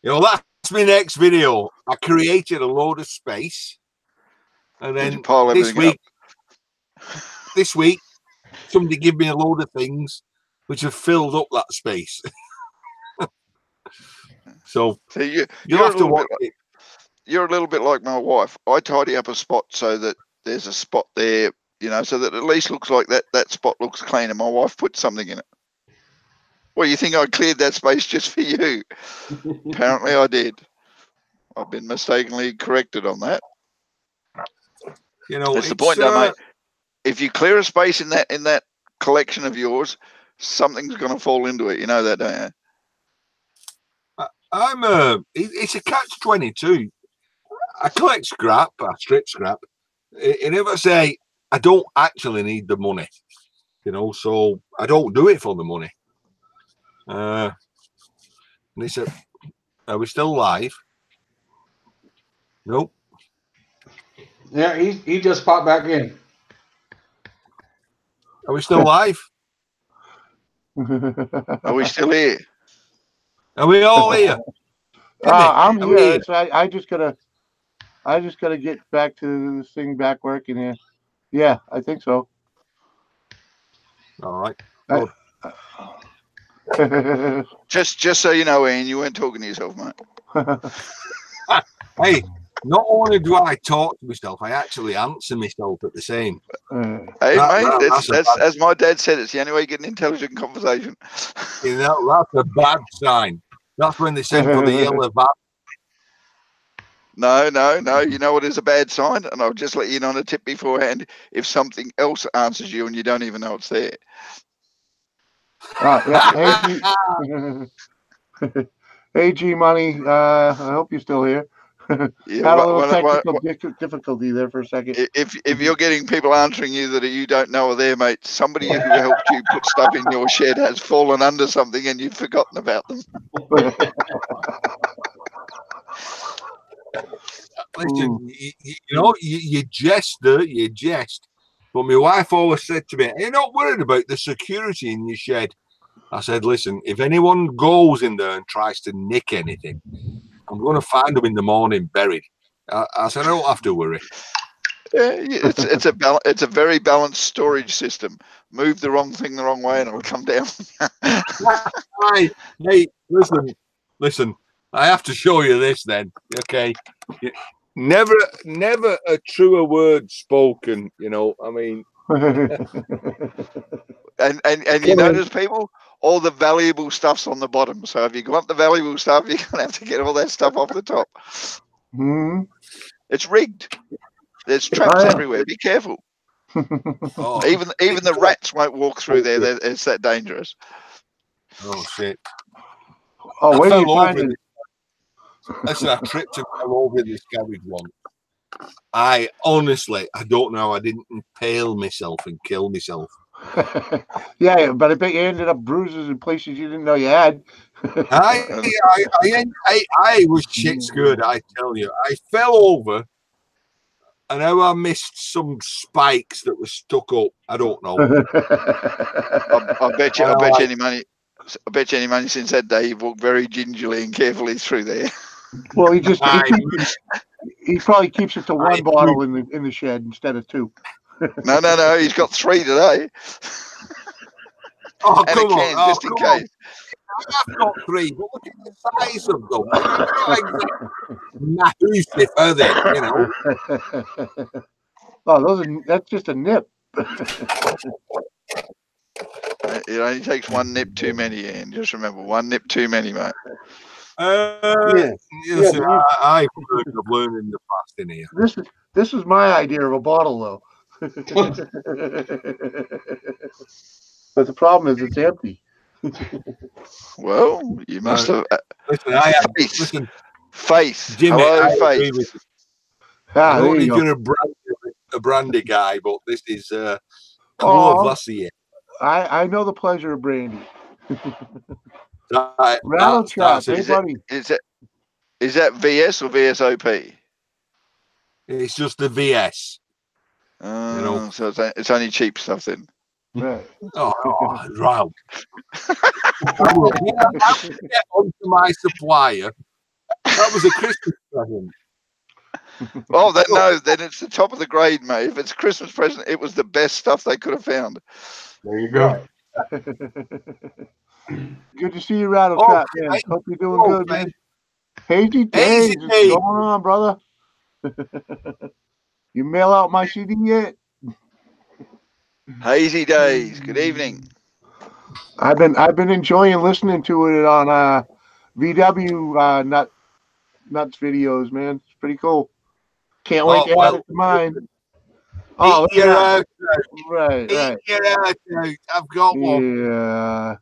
That's my next video. I created a load of space, and then this week, somebody gave me a load of things which have filled up that space. So you'll have to watch it. You're a little bit like my wife. I tidy up a spot so that there's a spot there, so that at least looks like that spot looks clean, and my wife put something in it. Well, you think I cleared that space just for you? Apparently I did. I've been mistakenly corrected on that. That's the point, though, mate. If you clear a space in that collection of yours, something's going to fall into it. You know that, don't you? It's a catch-22. I collect scrap, I strip scrap, and if I say I don't actually need the money, so I don't do it for the money. And he said, "Are we still live?" Nope. Yeah, he just popped back in. Are we still live? Are we still here? Are we all here? I'm here. So I just gotta get back to this thing back working here. Yeah, I think so. All right. Just so you know, Ian, you weren't talking to yourself, mate. Hey, not only do I talk to myself, I actually answer myself at the same. Hey, mate, that's as my dad said, it's the only way you get an intelligent conversation. That's a bad sign. That's when they send for the yellow van. No. You know what is a bad sign? And I'll just let you know on a tip beforehand. If something else answers you and you don't even know it's there. Hey, G Money. I hope you're still here. Yeah, had a little technical difficulty there for a second. If you're getting people answering you that you don't know are there, mate, somebody who helped you put stuff in your shed has fallen under something and you've forgotten about them. Listen, you jest. But my wife always said to me, "You're not worried about the security in your shed." I said, "Listen, if anyone goes in there and tries to nick anything, I'm going to find them in the morning buried." I said, "I don't have to worry." Yeah, it's a very balanced storage system. Move the wrong thing the wrong way and it'll come down. Hey, listen. I have to show you this then. Okay. Never a truer word spoken, you know. I mean, and you notice, people, all the valuable stuff's on the bottom. So if you want the valuable stuff, you're gonna have to get all that stuff off the top. Hmm. It's rigged. There's traps Oh, yeah. everywhere. Be careful. oh, Even the rats won't walk through there. It's that dangerous. oh shit. Oh, I where do you fell find over it? Listen, I tripped and fell over this garage once. I honestly, I don't know how I didn't impale myself and kill myself. Yeah, but I bet you ended up bruises in places you didn't know you had. I was shit scared, I tell you. I fell over and how I missed some spikes that were stuck up. I don't know. I bet you any money. I bet you any money since that day you've walked very gingerly and carefully through there. Well, he probably keeps it to one bottle in the shed instead of two. No. He's got 3 today. Oh, And come a can, on. just in case. I've got 3, but look at the size of them. They're not exactly massive, are they? You know. Oh, that's just a nip. It only takes 1 nip too many, Ian. Just remember, 1 nip too many, mate. Yeah. Listen, Yeah, I've learned in the past in here. This was my idea of a bottle, though. But the problem is it's empty. Well, you must have Listen, I have faith. listen, Faith. Jimmy. Hello, I faith. agree with you. Ah, I don't there know you if go. you're a brandy guy, but this is Clos Oh, Vassier. I know the pleasure of brandy. That, Rattle trap, that's hey it. buddy. Is that VS or VSOP? It's just the VS. You know. So it's only cheap stuff then. Right. Oh, right. I will get onto my supplier. That was a Christmas present. Oh, then it's the top of the grade, mate. If it's a Christmas present, it was the best stuff they could have found. There you go. Good to see you, Rattle Trap, man. Hope you're doing good, man. Hazy Days, what's going on, brother? You mail out my CD yet? Hazy Days. Good evening. I've been enjoying listening to it on VW Nuts videos, man. It's pretty cool. Can't wait to add it to mine. Oh, Eat your out. Right. Eat your out. I've got one. Yeah.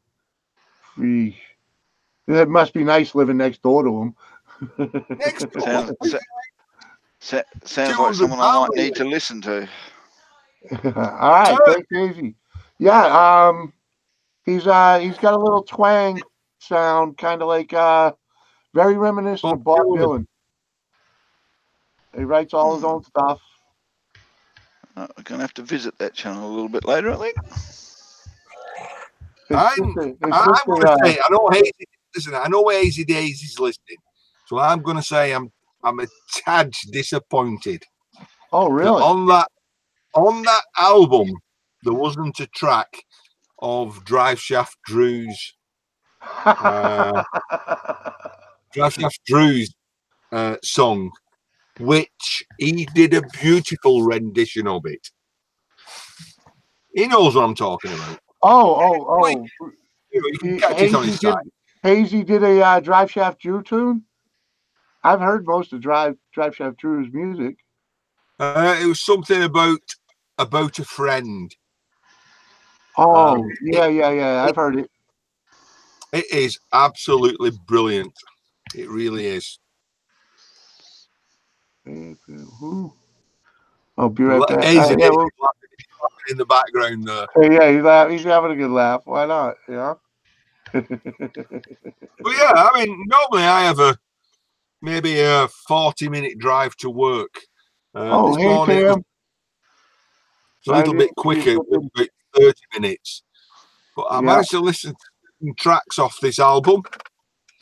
It must be nice living next door to him. Next door. Sounds like someone I might need to listen to. All right, thanks, Daisy. Yeah, he's got a little twang sound, kind of like very reminiscent of Bob Dylan. He writes all his own stuff. We're gonna have to visit that channel a little bit later, I think. I'm gonna say, I know Hazy. Listen, I know Hazy Days is listening, so I'm gonna say I'm a tad disappointed. Oh, really? On that album, there wasn't a track of Drive Shaft Drew's song, which he did a beautiful rendition of it. He knows what I'm talking about. Oh. You can catch it on his side. Hazy did a Drive Shaft Drew tune. I've heard most of Drive Shaft Drew's music. It was something about a friend. Oh, yeah. I've heard it. It is absolutely brilliant. It really is. I'll be right back. Easy in the background there. Yeah, he's having a good laugh. Why not? Yeah. But yeah, I mean, normally I have maybe a 40-minute drive to work. This morning Tim. it's a little bit quicker, about 30 minutes. But I managed to listen to some tracks off this album.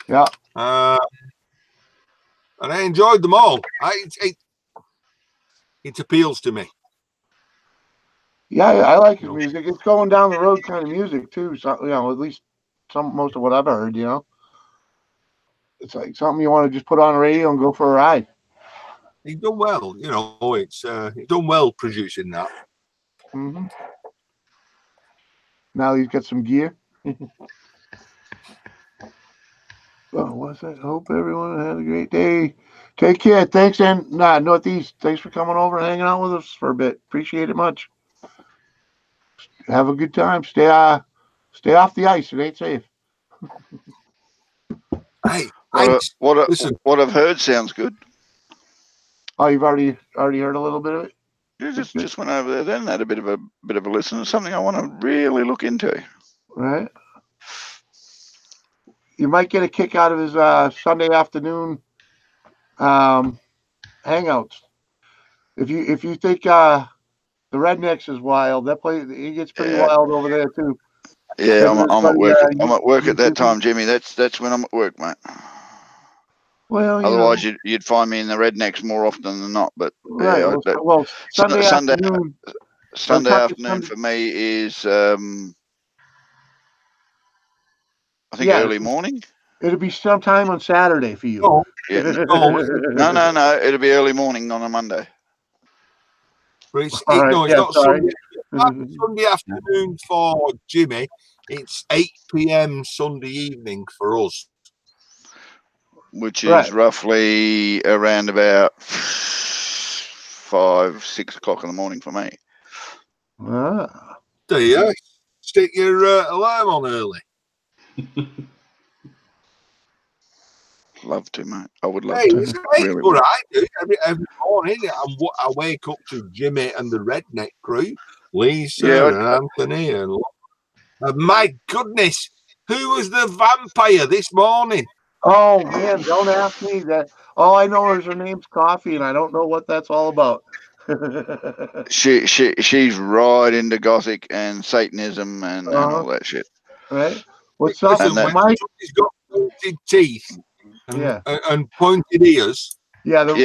Yeah. And I enjoyed them all. It appeals to me. Yeah, I like his music. It's going down the road kind of music too. So, at least most of what I've heard, It's like something you want to just put on the radio and go for a ride. He's done well, you know. It's he's done well producing that. Mm-hmm. Now he's got some gear. Oh, what's that? Hope everyone had a great day. Take care. Thanks, and Northeast. Thanks for coming over and hanging out with us for a bit. Appreciate it much. Have a good time. Stay off the ice. It ain't safe. Hey, listen. What I've heard sounds good. Oh, you've already heard a little bit of it. You just went over there then and had a bit of a listen. It's something I want to really look into. Right. You might get a kick out of his Sunday afternoon hangouts. If you think the Rednecks is wild, he gets pretty wild over there too. Yeah, I'm at work. I'm at work at that time, Jimmy. That's when I'm at work, mate. Well, otherwise you'd find me in the Rednecks more often than not. But right. Yeah, well, Sunday afternoon for me is I think early morning. It'll be sometime on Saturday for you. Oh, yeah, no. It'll be early morning on a Monday. It's not sorry. Sunday afternoon for Jimmy. It's 8 p.m. Sunday evening for us. Which is roughly around about 5, 6 o'clock in the morning for me. Do you stick your alarm on early? Love to, mate. I would love to. Really what I do every morning. I wake up to Jimmy and the Redneck crew, Lisa and Anthony, and my goodness, who was the vampire this morning? Oh man, don't ask me that. All I know is her name's Coffee, and I don't know what that's all about. She's right into Gothic and Satanism and all that shit. Right. What's up, Mike? He's got pointed teeth and pointed ears. I don't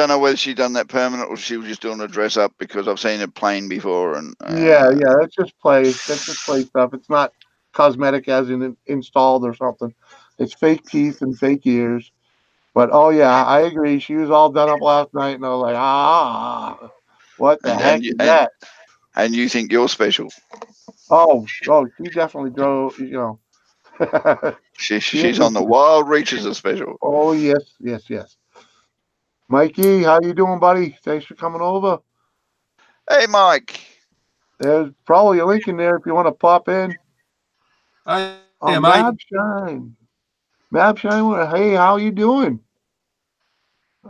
know whether she done that permanent or she was just doing a dress up, because I've seen it plain before. And that's just play. That's just play stuff. It's not cosmetic as in installed or something. It's fake teeth and fake ears. But I agree. She was all done up last night, and I was like, what the heck is that? And you think you're special? Oh, she definitely drove. She's on the wild reaches of special. Oh yes. Mikey, how you doing, buddy? Thanks for coming over. Hey, Mike. There's probably a link in there if you want to pop in. Mabshine. Mabshine, hey, how you doing?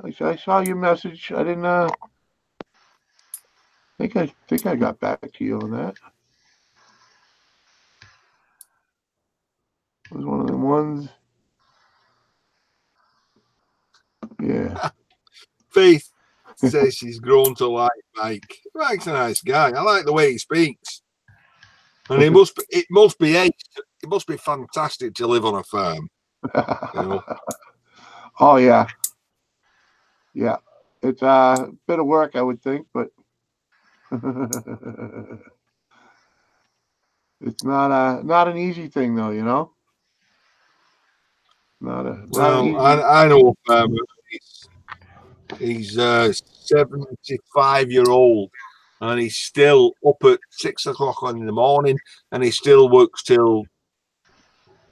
I saw your message. I didn't think I got back to you on that. It was one of them ones. Yeah. Faith says she's grown to like Mike. Mike's a nice guy. I like the way he speaks. And it must be fantastic to live on a farm. You know? Oh yeah. Yeah. It's a bit of work, I would think, but it's not an easy thing though, you know? I know a farmer. He's 75-year-old, and he's still up at 6 o'clock in the morning, and he still works till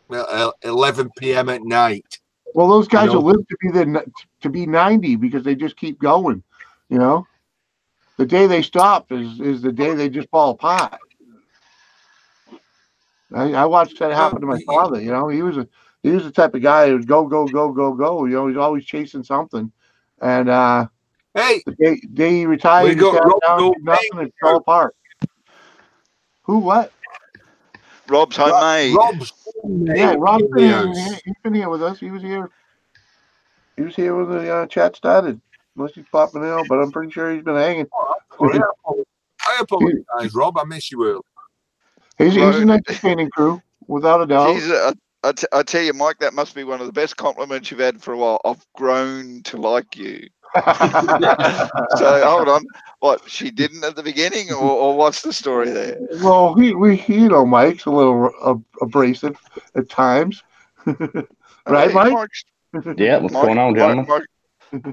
11 p.m. at night. Well, those guys will live to be 90 because they just keep going. You know, the day they stop is the day they just fall apart. I watched that happen to my father. You know, he was the type of guy who would go. You know, he's always chasing something. And the day he retired, he sat down, did nothing, and fell apart. Who? What? Rob's homemade. Yeah, Rob's been here. He's been here with us. He was here. He was here when the chat started. Unless he's popping out, but I'm pretty sure he's been hanging. I apologize, Rob. I miss you early. He's an entertaining crew, without a doubt. Jesus, I tell you, Mike, that must be one of the best compliments you've had for a while. I've grown to like you. So hold on, what, she didn't at the beginning, or what's the story there? Well, we Mike's a little abrasive at times. Right, Hey, Mike? Mike's- Yeah, what's going on, gentlemen?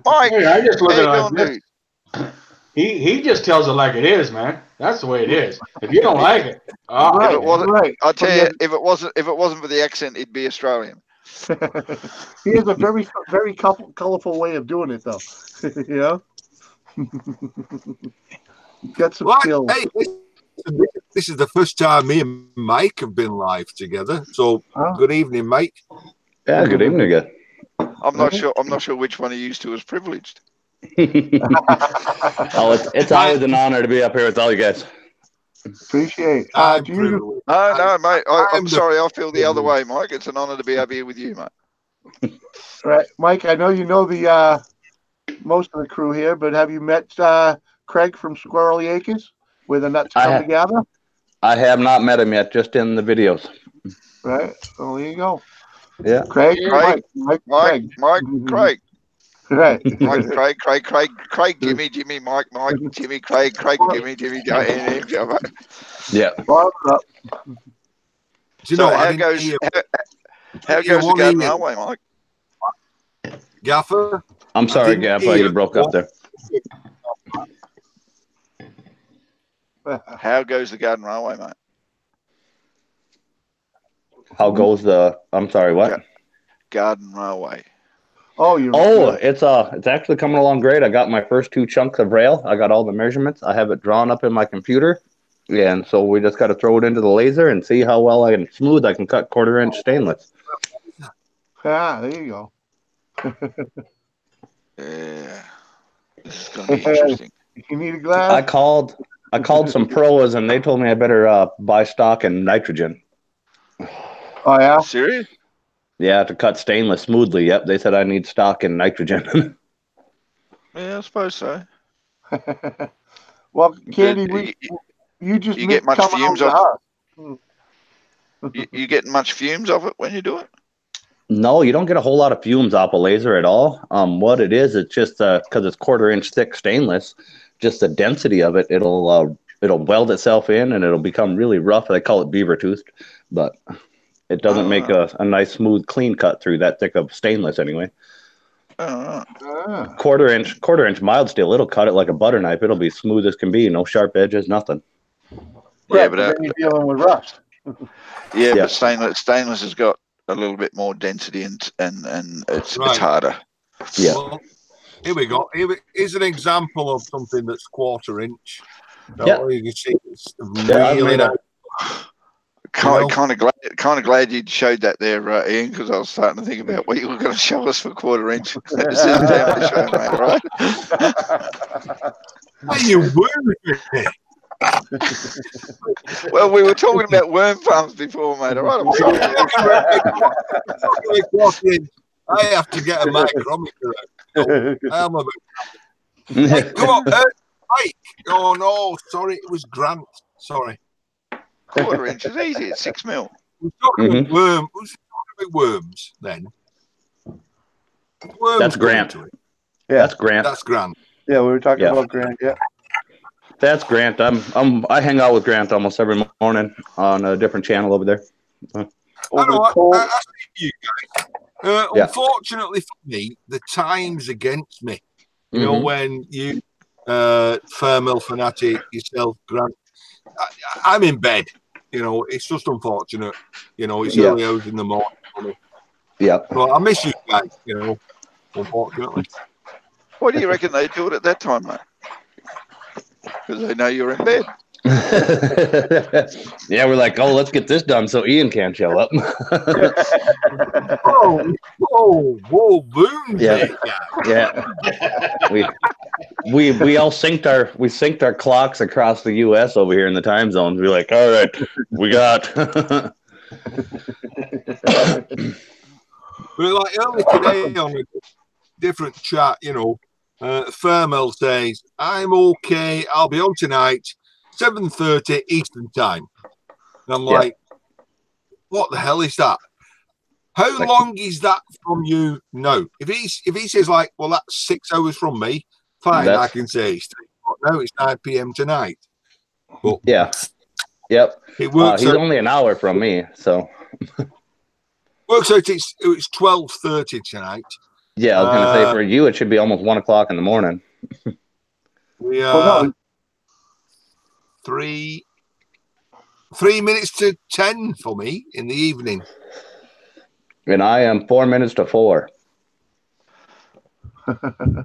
Mike, Hey, I just look how at you it like doing, this. dude? He just tells it like it is, man. That's the way it is. If you don't like it, Right, If it wasn't, right. I'll But tell he you, has, if it wasn't for the accent, he'd be Australian. he has a very, very colorful way of doing it, though. You know? He's got some Well, skills. hey, this is the first time me and Mike have been live together. So Oh. good evening, Mike. Yeah, good evening again. I'm not sure which one of you two is privileged. Oh, it's always an honor to be up here with all you guys. Appreciate. I'm Do you, privileged. Oh no, mate. I'm I'm the- sorry. I feel the other way, Mike. It's an honour to be up here with you, mate. right, Mike? I know you know the most of the crew here, but have you met Craig from Squirrely Acres, where the nuts come together? I have not met him yet, just in the videos. Right. Well, there you go. Yeah. Craig, Craig, Mike, Craig, Craig. Right. Right. Mike, Craig, Jimmy, Mike, Jimmy, Craig, Jimmy, Yeah. Well, Do you So know, I how didn't goes hear how you goes the wanna Garden hear- Railway, Mike? Gaffer. I'm sorry, didn't Gappa, hear you broke up there. How goes the Garden Railway, mate? How goes the? I'm sorry, what? Garden Railway. oh, you're. Oh, it's actually coming along great. I got my first 2 chunks of rail. I got all the measurements. I have it drawn up in my computer, and so we just got to throw it into the laser and see how well I can cut 1/4-inch stainless. There you go. Yeah. This is going to be interesting. You need a I glass? called some pros, and they told me I better buy stock in nitrogen. Oh yeah. Serious? Yeah, to cut stainless smoothly. Yep, they said I need stock in nitrogen. Yeah, I suppose so. Well, Candy, You- you just you get much come fumes out off to us. you getting much fumes of it when you do it? No, you don't get a whole lot of fumes off a laser at all. What it is, it's just because it's 1/4-inch thick stainless. Just the density of it, it'll weld itself in, and it'll become really rough. They call it beaver toothed, but it doesn't make a nice, smooth, clean cut through that thick of stainless anyway. Oh, Ah. 1/4-inch mild steel, it'll cut it like a butter knife. It'll be smooth as can be, no sharp edges, nothing. yeah, Right, but then you're dealing with rust. yeah, Yeah. but stainless has got a little bit more density and it's Right. harder. Yeah. Well, here we go. Here's an example of something that's 1/4-inch. Yeah. You can see it's Yeah, I've really made a- Kind of glad you showed that there, Ian, because I was starting to think about what you were going to show us for 1/4-inch. This is a family show, mate. All right. Hey, you were. Well, we were talking about worm farms before, mate. All right. I'm sorry. I have to get a micrometer out. I am a bit. Hey, come on, Mike. Oh no, sorry, it was Grant. Sorry. 1/4-inch is easy. It's 6 mil. We're talking about worms. Who's talking about worms then? Worms That's go Grant. into it. Yeah. That's Grant. That's Grant. Yeah, we were talking Yeah. about Grant. Yeah. That's Grant. I hang out with Grant almost every morning on a different channel over there. I know. I see you guys. Yeah. Unfortunately for me, the time's against me. You know, when you, Thermal Fanatic, yourself, Grant, I'm in bed. You know, it's just unfortunate. You know, it's early hours in the morning. Yeah. But I miss you guys, you know, unfortunately. Why do you reckon they do it at that time, mate? Because they know you're in bed. Yeah, we're like, oh, let's get this done so Ian can't show up. Whoa, boom! Yeah. Yeah. We all synced our clocks across the US over here in the time zones. We're like, all right, we got But like early today on a different chat, you know, Thermal says, I'm okay, I'll be on tonight, 7:30 Eastern time. And I'm like, what the hell is that? How long is that from you? No. If he says like, well, that's 6 hours from me, fine, I can say it's 3 o'clock. No, it's 9 p.m. tonight. But yeah. Yep. it works. He's only an hour from me, so Works out it's 12:30 tonight. Yeah, I was gonna say for you it should be almost 1 o'clock in the morning. We are 3 minutes to 10 for me in the evening. And I am 4 minutes to 4.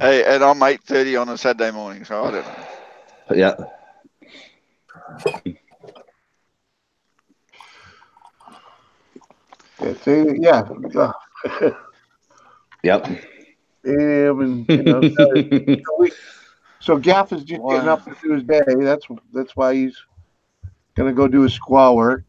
Hey, and I'm 8:30 on a Saturday morning, so I don't know. Yeah. Yeah. Yep. And, so Gaff is just getting up to do his day. That's why he's gonna go do his squaw work.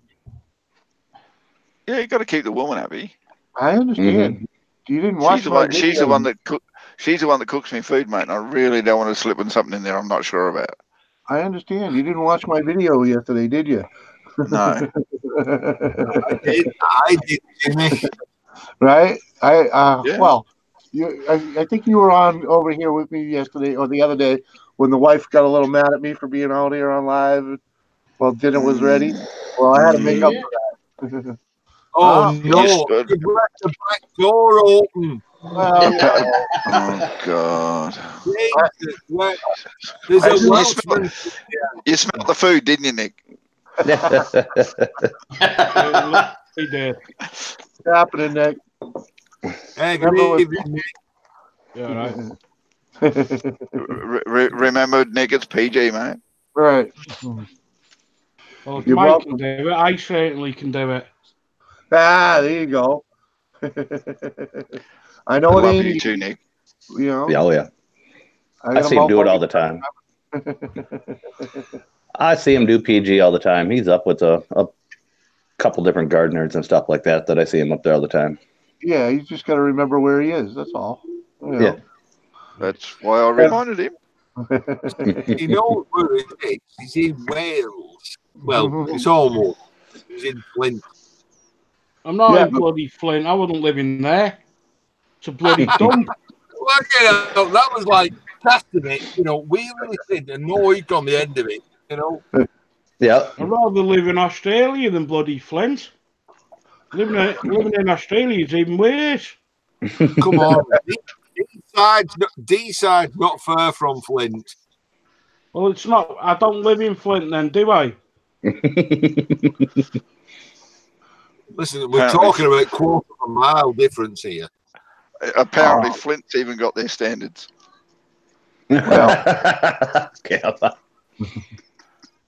Yeah, you got to keep the woman happy. I understand. You didn't watch my video. She's the one that cooks me food, mate. And I really don't want to slip in something in there I'm not sure about. I understand. You didn't watch my video yesterday, did you? No. I did, Jimmy. Right? Yeah. Well, I think you were on over here with me yesterday or the other day when the wife got a little mad at me for being out here on live while dinner was ready. Well, I had to make up for that. Oh no! You left the back door open. Well, Oh God! There's a Welshman. You smelled the food, didn't you, Nick? He did. what's happening, Nick? Hey, good evening, Nick. Yeah, right. Remember, Nick, it's PG, mate. Right. Well, if You're Mike welcome. can do it, I certainly can do it. There you go. I know I it love ain't you easy, too, Nick. you know. Yeah, oh yeah. I see him do it all the time. I see him do PG all the time. He's up with a couple different gardeners and stuff like that I see him up there all the time. Yeah, he's just got to remember where he is. That's all. You know. Yeah. That's why I reminded him. You know where it is? He's in Wales. Well, it's almost. He's in Flint. I'm not in bloody Flint. I wasn't living there. It's a bloody dump. Look at that. That was like casting it, wheeling it in and no ink on the end of it, Yeah. I'd rather live in Australia than bloody Flint. Living in Australia is even worse. Come on. D-side's not far from Flint. Well, it's not. I don't live in Flint then, do I? Listen, we're talking about quarter of a mile difference here. Apparently, Flint's even got their standards. Well.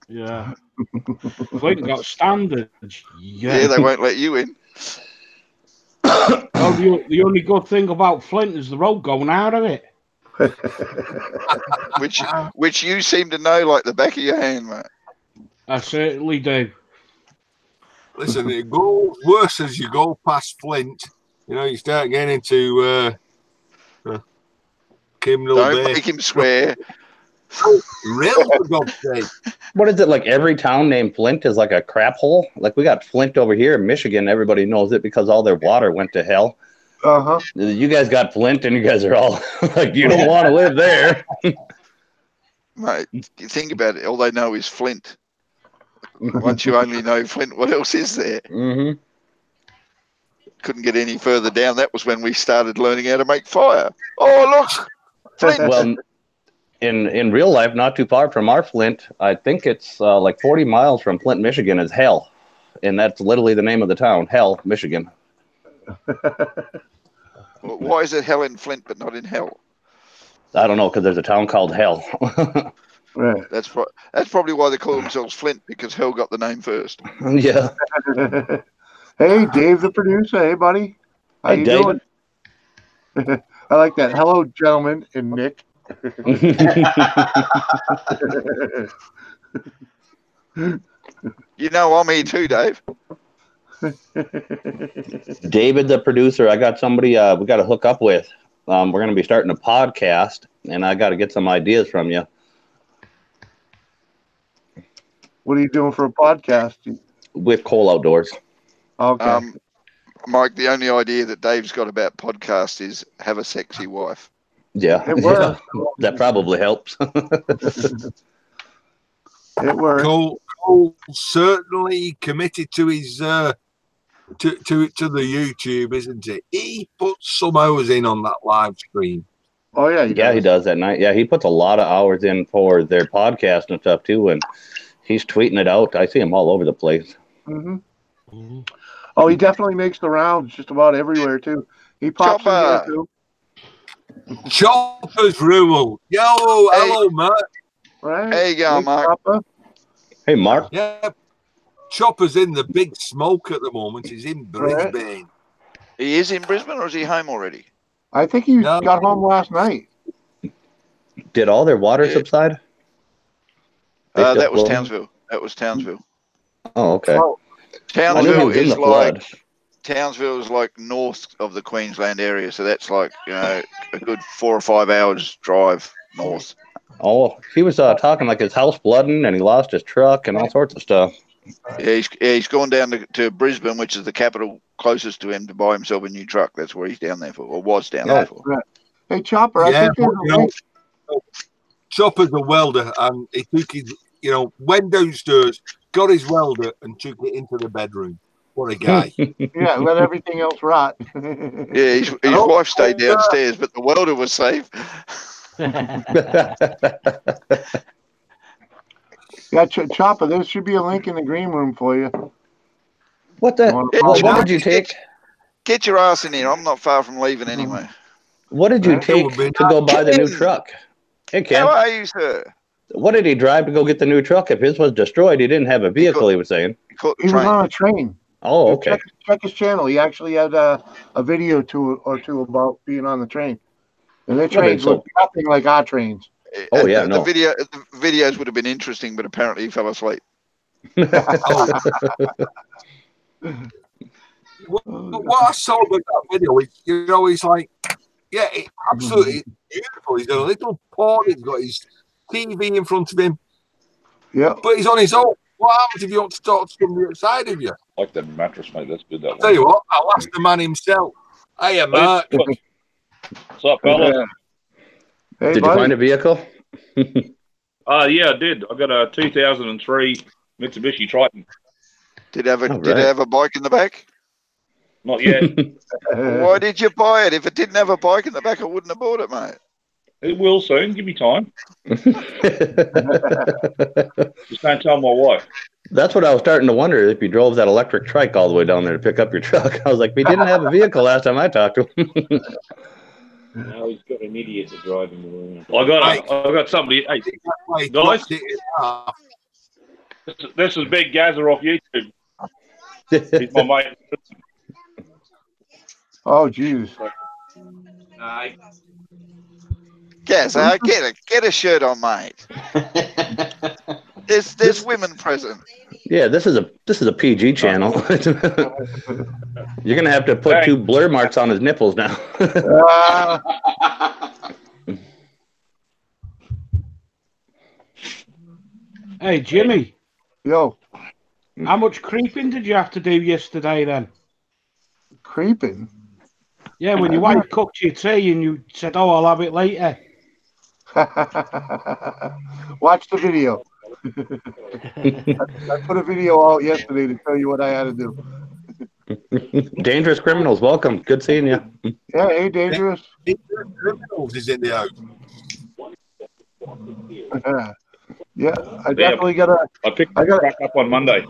Yeah. Flint got standards. Yeah, they won't let you in. Oh, the only good thing about Flint is the road going out of it. which you seem to know like the back of your hand, mate. I certainly do. Listen, it goes worse as you go past Flint. You start getting into Kimnell Don't Bay. make him swear. Really, for God's sake. What is it, like every town named Flint is like a crap hole? Like we got Flint over here in Michigan. Everybody knows it because all their water went to hell. Uh-huh. You guys got Flint and you guys are all like, you don't want to live there. Mate, you think about it. All they know is Flint. Once you only know Flint, what else is there? Mm-hmm. Couldn't get any further down. That was when we started learning how to make fire. Oh, look, Flint. Well, in real life, not too far from our Flint, I think it's like 40 miles from Flint, Michigan is Hell. And that's literally the name of the town, Hell, Michigan. Well, why is it Hell in Flint but not in Hell? I don't know, because there's a town called Hell. Right. That's probably why they call themselves Flint, because Hell got the name first. Yeah. Hey, Dave, the producer. Hey, buddy. How you David. doing? I like that. Hello, gentlemen, and Nick. You know I'm here too, Dave. David, the producer, I got somebody we got to hook up with. We're going to be starting a podcast, and I got to get some ideas from you. What are you doing for a podcast? With Cole Outdoors. Okay. Mike, the only idea that Dave's got about podcasts is have a sexy wife. Yeah. It works. That probably helps. It works. Cole certainly committed to his to the YouTube, isn't it? He puts some hours in on that live stream. Oh yeah, he does at night. Yeah, he puts a lot of hours in for their podcast and stuff too, and he's tweeting it out. I see him all over the place. Mm-hmm. Oh, he definitely makes the rounds just about everywhere too. He pops in there too. Chopper's rule. Yo, hello, Mark. Right. There you go, Mark. Chopper. Hey, Mark. Yeah. Chopper's in the big smoke at the moment. He's in Brisbane. Right. He is in Brisbane, or is he home already? I think he got home last night. Did all their water subside? That was Townsville. That was Townsville. Oh, okay. Oh. Townsville is like north of the Queensland area, so that's like a good 4 or 5 hours drive north. Oh, he was talking like his house flooding, and he lost his truck and all sorts of stuff. Yeah, he's gone down to Brisbane, which is the capital closest to him, to buy himself a new truck. That's where he's down there for, or was down there for. Right. Hey, Chopper, I think Chopper's a welder, and he took his, went downstairs, got his welder, and took it into the bedroom. What a guy! Yeah, let everything else rot. Yeah, his wife stayed downstairs, but the welder was safe. Yeah, Chopper, there should be a link in the green room for you. What did you take? Get your ass in here. I'm not far from leaving anyway. What did you take to go buy the new truck? Hey, Ken. How are you, sir? What did he drive to go get the new truck? If his was destroyed, he didn't have a vehicle, he was saying. He was on a train. Oh, okay. Check his channel. He actually had a video or two about being on the train. And their trains look nothing like our trains. Oh, yeah, no. The videos would have been interesting, but apparently he fell asleep. What I saw with that video is, he's like, yeah, absolutely beautiful. He's got a little port. He's got his TV in front of him. Yeah. But he's on his own. What happens if you want to talk to somebody outside of you? I like that mattress, mate. That's good. That Tell you what, I'll ask the man himself. Hiya, Mark. What's up, fella? Hey, did you find a vehicle? Yeah, I did. I got a 2003 Mitsubishi Triton. Did it have a bike in the back? Not yet. Why did you buy it? If it didn't have a bike in the back, I wouldn't have bought it, mate. It will soon. Give me time. Just don't tell my wife. That's what I was starting to wonder, if you drove that electric trike all the way down there to pick up your truck. I was like, he didn't have a vehicle last time I talked to him. Now he's got an idiot to drive him around. I got somebody. Hey, guys, this is Big Gazza off YouTube. He's my mate. Oh, jeez. Gazza, get a shirt on, mate. There's women present. Yeah, this is a PG channel. You're gonna have to put 2 blur marks on his nipples now. Hey, Jimmy. Yo. How much creeping did you have to do yesterday then? Creeping? Yeah, when your wife cooked your tea and you said, "Oh, I'll have it later." Watch the video. I put a video out yesterday to tell you what I had to do. Dangerous Criminals, welcome. Good seeing you. Yeah, hey, Dangerous. Dangerous Criminals is in the house. Yeah, I definitely got a. I picked the track up on Monday.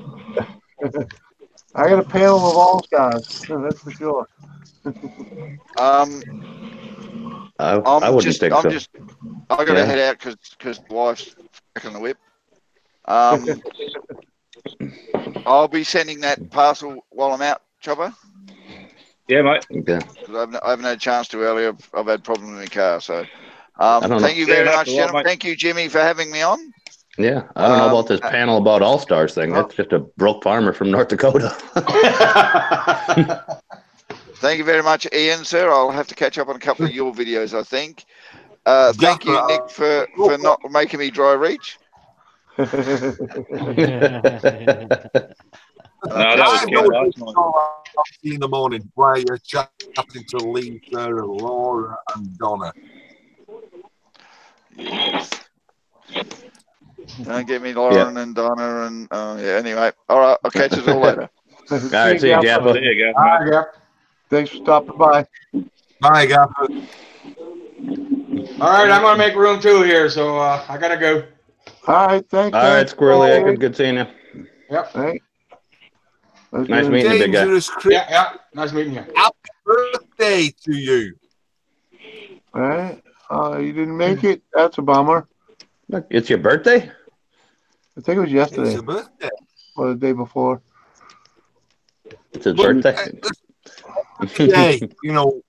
I got a panel of all stars. That's for sure. I wouldn't think so. I got to head out because the wife's back on the whip. I'll be sending that parcel while I'm out, Chopper. Yeah, mate. Okay. I haven't had a chance to earlier. I've had problems with my car, so thank you very much, gentlemen. Thank you, Jimmy, for having me on. Yeah, I don't know about this panel about All Stars thing. That's just a broke farmer from North Dakota. Thank you very much, Ian, sir. I'll have to catch up on a couple of your videos, I think. Thank you, Nick, for not making me dry reach. No, that was Ken last night. In the morning, where you're chatting to Lisa, Laura, and Donna. Yes. Don't get me Lauren and Donna and anyway. All right, I'll catch you all later. All right, see you, Gaffer. There you go. All right, Gaff. Thanks for stopping by. Bye, Gaffer. All right, I'm gonna make room too here, so I gotta go. All right, thanks. All right, Squirrely Atkins, good seeing you. Yep. All right. Nice meeting you, big guy. Dangerous Chris. Yeah. Nice meeting you. Happy birthday to you. All right. You didn't make it. That's a bummer. Look, it's your birthday? I think it was yesterday It's a birthday. or the day before. It's his birthday. Hey, you know,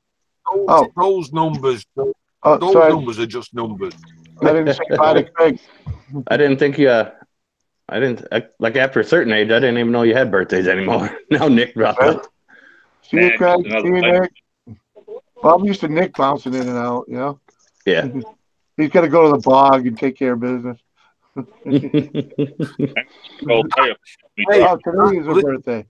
those numbers. Those sorry. numbers are just numbers. I didn't say bye to Craig. I didn't think you. Like after a certain age, I didn't even know you had birthdays anymore. Now Nick dropped up. See you, Man, Craig. just See another you, thing. Nick. Well, I'm used to Nick bouncing in and out, you know. Yeah. He's got to go to the bog and take care of business. I'll tell you. Oh, today is her birthday.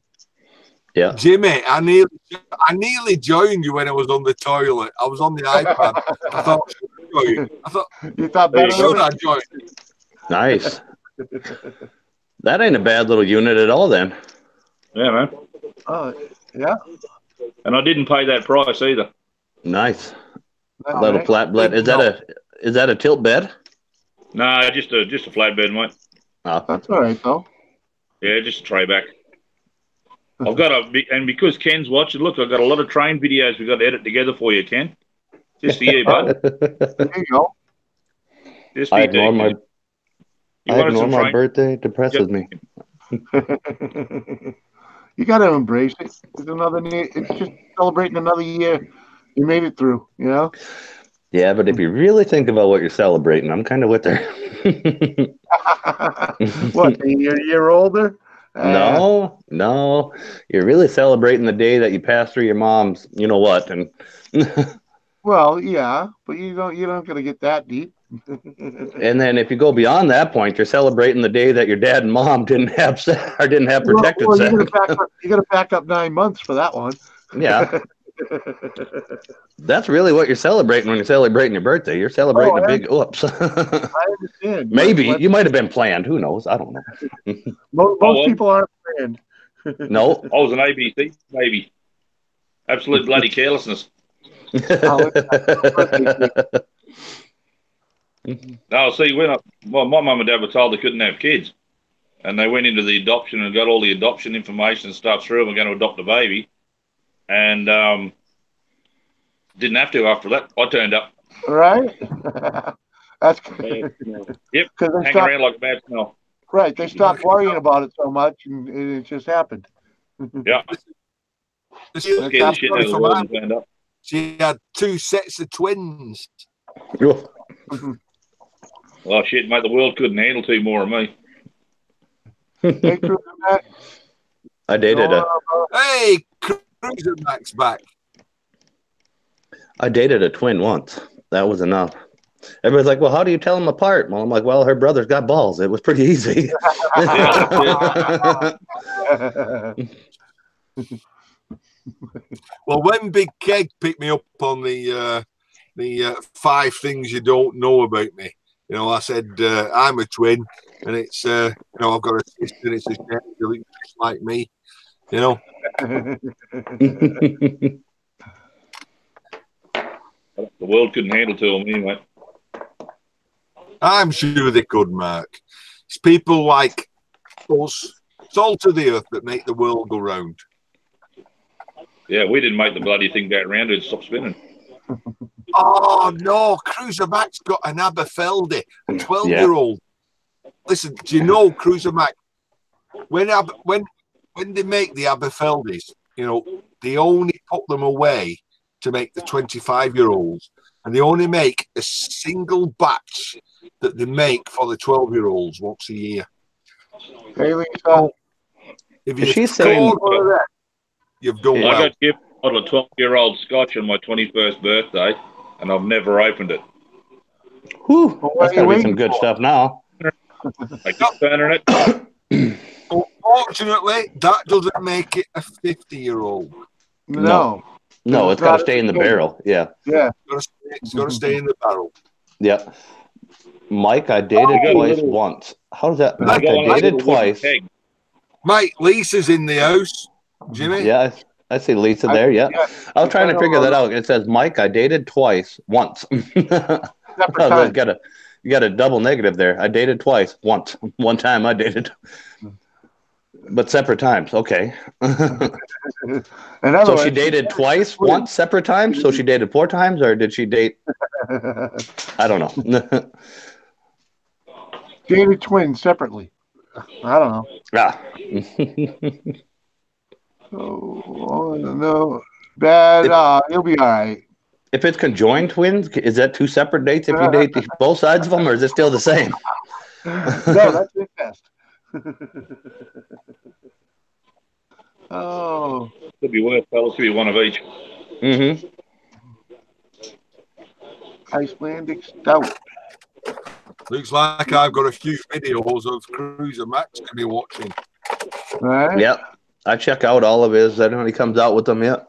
Yeah. Jimmy, I nearly joined you when I was on the toilet. I was on the iPad. I thought, You thought There better you of should it? I join you? Nice. That ain't a bad little unit at all, then. Yeah, man. Oh, yeah. And I didn't pay that price either. Nice. All Little right. flat bed. Is that a tilt bed? No, just a flatbed, mate. Oh. That's all right, though. Yeah, just a tray back. I've got and because Ken's watching, look, I've got a lot of train videos we've got to edit together for you, Ken. Just for you, bud. There you go. Just for I you, ignore my, Ken. You wanted some train? birthday. Depresses me. You got to embrace it. It's just celebrating another year. You made it through, you know? Yeah, but if you really think about what you're celebrating, I'm kind of with her. What, you're a year older? No. You're really celebrating the day that you passed through your mom's, you know what, and Well, yeah, but you don't got to get that deep. and then if you go beyond that point, you're celebrating the day that your dad and mom didn't have sex or didn't have protected well, sex. you got to back up 9 months for that one. Yeah. That's really what you're celebrating when you're celebrating your birthday. You're celebrating a big oops. I understand. Maybe you might have been planned. Who knows? I don't know. Most people aren't planned. No. I was an ABC baby. Absolute bloody carelessness. No, see, when my mum and dad were told they couldn't have kids, and they went into the adoption and got all the adoption information and stuff through, and were going to adopt a baby, and didn't have to after that. I turned up. Right? That's Yep, hanging around like a bad smell. Right, they stopped worrying about it so much, and it just happened. Yeah. Scared the shit out of the world and turned up. She had 2 sets of twins. Oh, shit, mate, the world couldn't handle 2 more of me. Hey, I dated Hey, Cruiser Mac's back. I dated a twin once. That was enough. Everybody's like, well, how do you tell them apart? Well, I'm like, well, her brother's got balls. It was pretty easy. Well, when Big Keg picked me up on the 5 things you don't know about me, you know, I said I'm a twin, and it's you know, I've got a sister, and it's a shame she looks just like me, you know. The world couldn't handle 2 of them anyway. I'm sure they could, Mark. It's people like us, salt of the earth, that make the world go round. Yeah, we didn't make the bloody thing back around. It'd stop spinning. Oh no, Cruiser Mac's got an Aberfeldy, a 12-year-old. Listen, do you know, Cruiser Mac, when they make the Aberfeldies, you know, they only put them away to make the 25-year-olds, and they only make a single batch that they make for the 12-year-olds once a year. Hey, Lisa. If you She's saying that, you've done well. I got given a bottle of 12-year-old scotch on my 21st birthday, and I've never opened it. Whew, that's got to be some good stuff now. I keep turning it. Unfortunately, that doesn't make it a 50-year-old. No, it's got to stay in the barrel. Yeah. It's got to stay in the barrel. Yeah. Mike, I dated twice once. How does that? Mike, I dated twice. Mate, Lisa's in the house. Jimmy? Yeah, I see Lisa there. Yeah. I was trying to figure that out. It says, Mike, I dated twice, once. Separate times. You got a double negative there. I dated twice, once. One time I dated. But separate times. Okay. So she dated twice, once, separate times? So she dated 4 times, or did she date? I don't know. Dated twins separately. I don't know. Ah. Oh, no. Bad. He'll be all right. If it's conjoined twins, is that 2 separate dates if you date both sides of them, or is it still the same? No, that's incest. Oh. Could be worse, fellas. Could be one of each. Mm-hmm. Icelandic stout. Looks like I've got a few videos of Cruiser Max to be watching. Right? Yep. I check out all of his. I don't know when he comes out with them yet.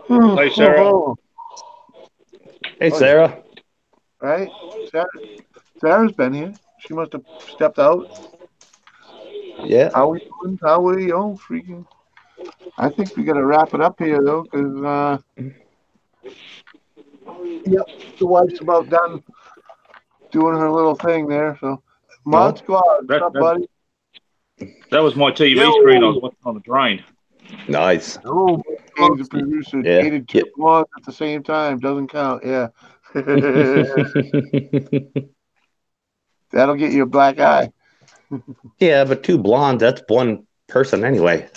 Hey, Sarah. Hey, Sarah. Right? Sarah's been here. She must have stepped out. Yeah. How we doing? How we freaking? I think we got to wrap it up here though, because yep, the wife's about done doing her little thing there. So, Mod Squad, what's up, buddy? That was my TV screen I was watching on the train. Nice. Oh, he's a producer. Dated 2 blondes at the same time. Doesn't count. Yeah. That'll get you a black eye. Yeah, but 2 blondes, that's one person anyway.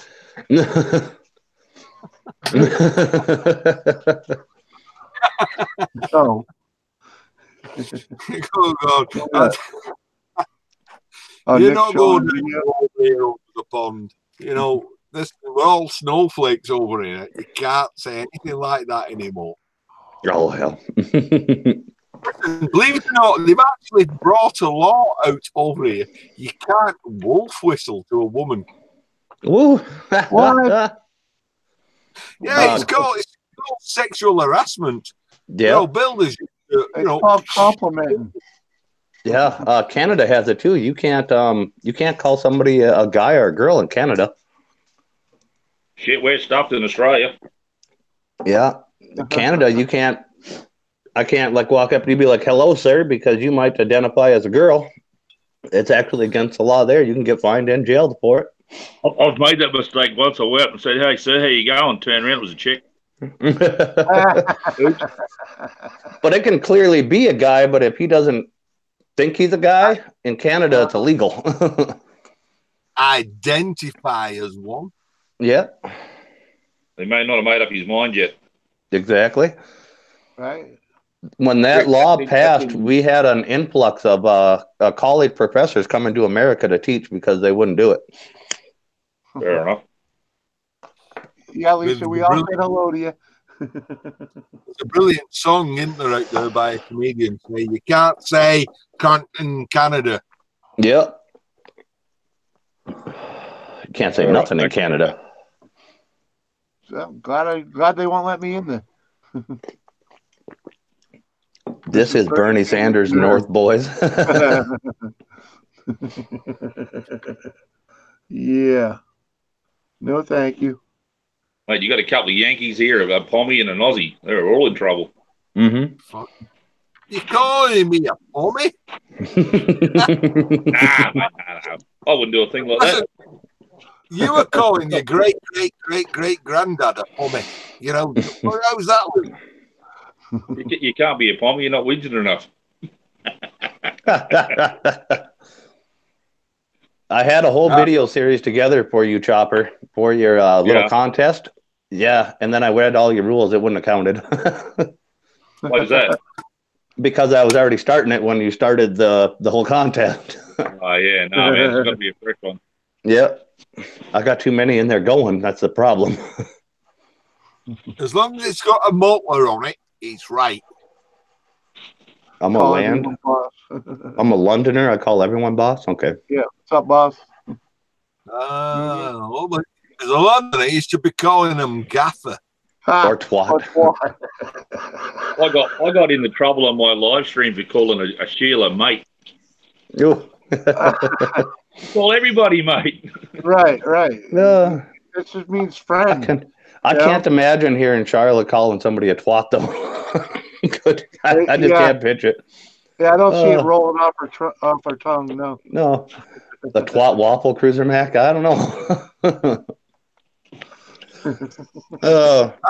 Oh. Oh, God. You're not going over the pond. You know, we're all snowflakes over here. You can't say anything like that anymore. Oh, hell. Believe it or not, they've actually brought a law out over here. You can't wolf whistle to a woman. Woo. What? Yeah, it's called sexual harassment. Yeah. You know, builders, it's called complimenting. Yeah, Canada has it too. You can't call somebody a guy or a girl in Canada. Shit, we're stopped in Australia. Yeah, Canada, you can't. I can't walk up to you and be like, "Hello, sir," because you might identify as a girl. It's actually against the law there. You can get fined and jailed for it. I've made that mistake once. I went up and said, "Hey, sir, how you going?" Turned around, it was a chick. But it can clearly be a guy. But if he doesn't think he's a guy, in Canada, it's illegal. Identify as one. Yeah. He may not have made up his mind yet. Exactly. Right. When that law passed, we had an influx of college professors coming to America to teach because they wouldn't do it. Fair enough. Yeah, Lisa, we all said hello to you. It's a brilliant song, isn't there, out there by a comedian? You can't say cunt in Canada. Yep. You can't say nothing in Canada. So I'm glad they won't let me in there. This is Bernie Sanders North, boys. Yeah. No, thank you. Mate, you got a couple of Yankees here, a Pommy and an Aussie. They're all in trouble. Mm-hmm. You calling me a Pommy? Nah, mate, nah. I wouldn't do a thing like that. You were calling your great granddad a Pommy. You know, how's that look? You can't be a Pommy. You're not widget enough. I had a whole video series together for you, Chopper, for your little contest. Yeah, and then I read all your rules. It wouldn't have counted. Why is that? Because I was already starting it when you started the whole contest. Oh, yeah. No, man. It's got to be a correct one. Yep. I got too many in there going. That's the problem. As long as it's got a motor on it, it's right. I'm a Londoner. I call everyone boss. Okay. Yeah. What's up, boss? As a Londoner, you should be calling them gaffer. Or twat. I got into trouble on my live stream for calling a Sheila mate. Ooh. Call everybody mate. Right. It just means friend. I can't imagine hearing Charlotte calling somebody a twat though. I just can't picture it. Yeah, I don't see it rolling off her tongue. No. No, the twat waffle cruiser Mac. I don't know.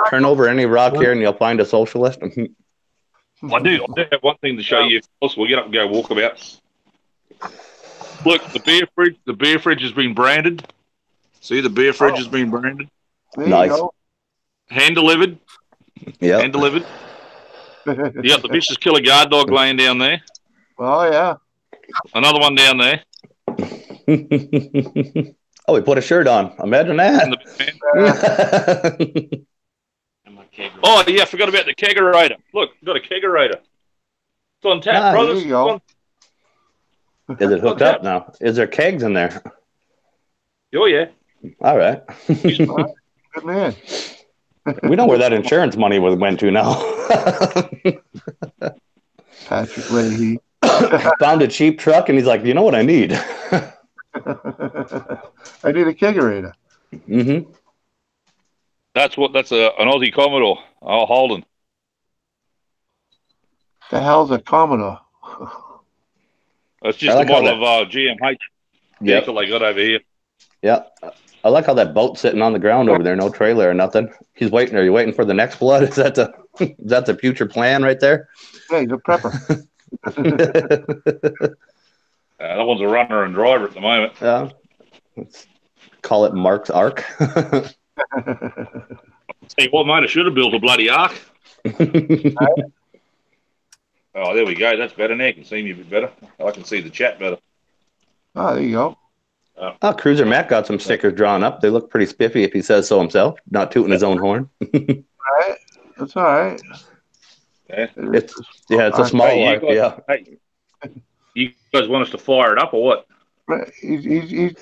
Turn over any rock here and you'll find a socialist. I do have one thing to show you. If possible, get up and go walkabout. Look, the beer fridge has been branded. See, the beer fridge has been branded. Nice. Hand delivered. Yeah. Hand delivered. You got the vicious killer guard dog laying down there. Oh yeah. Another one down there. Oh, he put a shirt on. Imagine that. Oh yeah, I forgot about the kegerator. Look, got a kegerator. It's on tap, brothers. There you go. Is it hooked up now? Is there kegs in there? Oh yeah. All right. Good man. We know where that insurance money went to now. Patrick Leahy. Found a cheap truck and he's like, you know what I need? I need a kegerator. Mm-hmm. That's an Aussie Commodore. Oh, Holden. The hell's a Commodore? That's just a model of GMH vehicle they got over here. Yeah. I like how that boat's sitting on the ground over there, no trailer or nothing. He's waiting. Are you waiting for the next flood? Is that the future plan right there? Yeah, he's a prepper. That one's a runner and driver at the moment. Yeah. Let's call it Mark's Ark. Hey, what, mate? I should have built a bloody ark. Oh, there we go. That's better now. You can see me a bit better. I can see the chat better. Oh, there you go. Cruiser Matt got some stickers drawn up. They look pretty spiffy if he says so himself, not tooting his own horn. Right. That's all right. Yeah. It's a small ark, yeah. Hey, you guys want us to fire it up or what? He's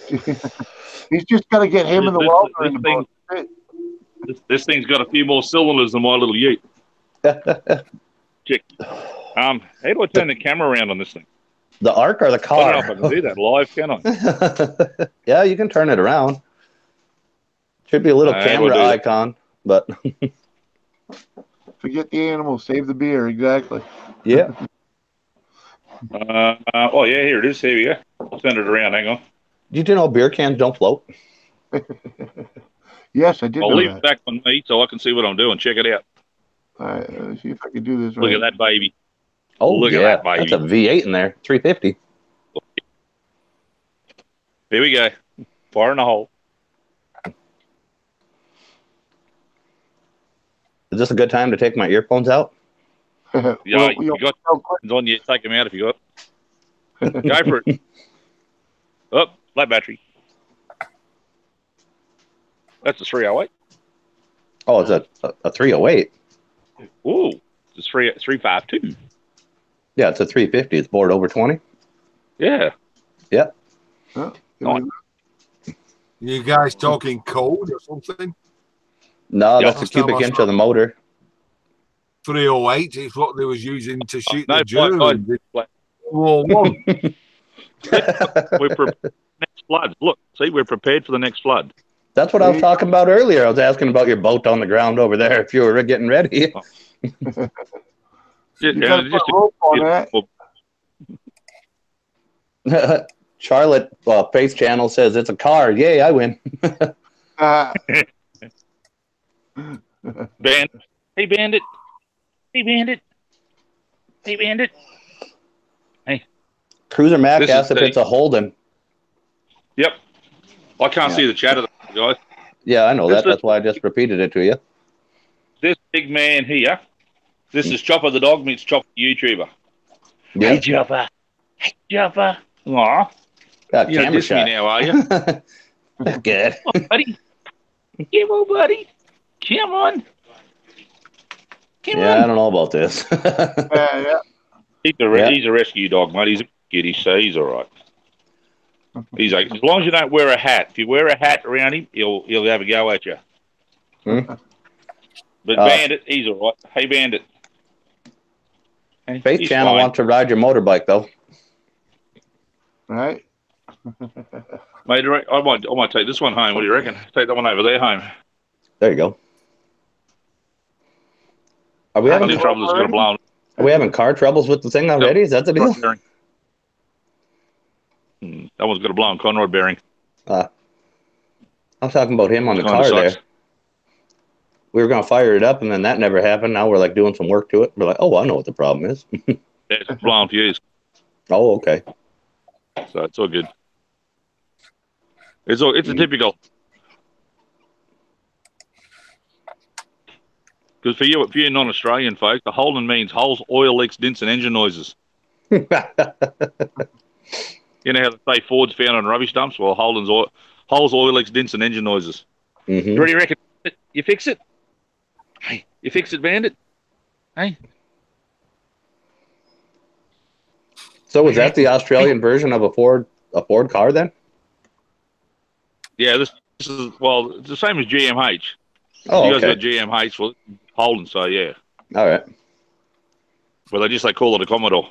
just got to get him in the welder in the boat. This thing's got a few more cylinders than my little ute. Check. How do I turn the camera around on this thing? The ark or the car? I don't know if I can do that live, can I? Yeah, you can turn it around. Should be a little camera icon, but forget the animal, save the beer. Exactly. Yeah. Oh yeah, here it is. Here we go. I'll send it around. Hang on. Did you know beer cans don't float? Yes, I did. I'll leave it back on me so I can see what I'm doing. Check it out. All right, let's see if I can do this right. Look at that baby. Oh, look at that baby. That's a V8 in there. 350. Here we go. Fire in the hole. Is this a good time to take my earphones out? Yeah, you got on you. Take them out if you got. Go for it. Oh, flat battery. That's a 308. Oh, it's a 308. Ooh, it's 352. Yeah, it's a 350. It's bored over 20. Yeah. Yeah. Oh, you guys talking code or something? No, that's the cubic inch of the motor. 308 is what they was using to shoot the Germans. World War I. We're prepared for the next flood. Look, see, we're prepared for the next flood. That's what I was talking about earlier. I was asking about your boat on the ground over there. If you were getting ready. Charlotte Face Channel says it's a car. Yay, I win. Bandit. Hey, Bandit. Hey, Bandit. Hey, Bandit. Hey. Cruiser Mac asked if it's a Holden. Yep. I can't see the chat of the guys. Yeah, I know that. That's why I just repeated it to you. This big man here, this is Chopper the dog meets Chopper the YouTuber. Yeah. Hey, Chopper. Hey, Chopper. Aw. You're not dissing me now, are you? Good. Come on, buddy. Come on, buddy. Come on. Come on. I don't know about this. Yeah. He's a rescue dog, mate. He's a kitty, so he's all right. He's like, as long as you don't wear a hat. If you wear a hat around him, he'll have a go at you. But Bandit, he's all right. Hey, Bandit. Faith Channel wants to ride your motorbike, though. Right. Mate, I might take this one home. What do you reckon? Take that one over there home. There you go. Are we having Only trouble is going to blow. Are we having car troubles with the thing already? Is that the deal? That one's got a blown conrod bearing. I'm talking about him on the Kinda car sucks. there. We were going to fire it up, and then that never happened. Now we're like doing some work to it. We're like, oh, I know what the problem is. Yeah, it's a blown fuse. Oh, okay. So it's all good. It's a typical. Because for you non-Australian folks, the Holden means holes, oil leaks, dints, and engine noises. You know how they say Ford's found on rubbish dumps? Well, Holden's holes, oil leaks, dints, and engine noises. Mm-hmm. You already reckon you fix it? Hey, you fix it, Bandit? Hey. So was that the Australian version of a Ford car then? Yeah, this is, well, it's the same as GMH. Oh, you guys okay. got GMH, well, Holden, so yeah. All right. Well, they call it a Commodore.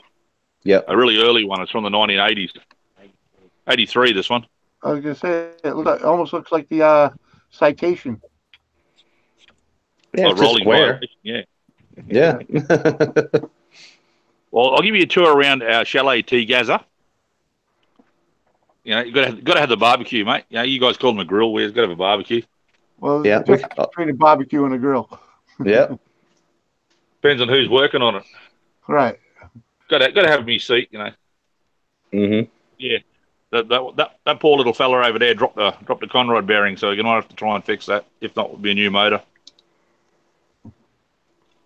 Yep. A really early one. It's from the 1980s. 83, this one. I was gonna say it almost looks like the Citation. Yeah, it's a square. Yeah. Yeah. Well, I'll give you a tour around our Chalet Tea Gaza. You know, you got to have the barbecue, mate. You know, you guys call them a grill. We've got to have a barbecue. Well, yeah, just between a barbecue and a grill. Yeah. Depends on who's working on it. Right. Got to have me seat, you know. Mm-hmm. Yeah. That poor little fella over there dropped the conrod bearing, so you're gonna have to try and fix that. If not, it'll be a new motor.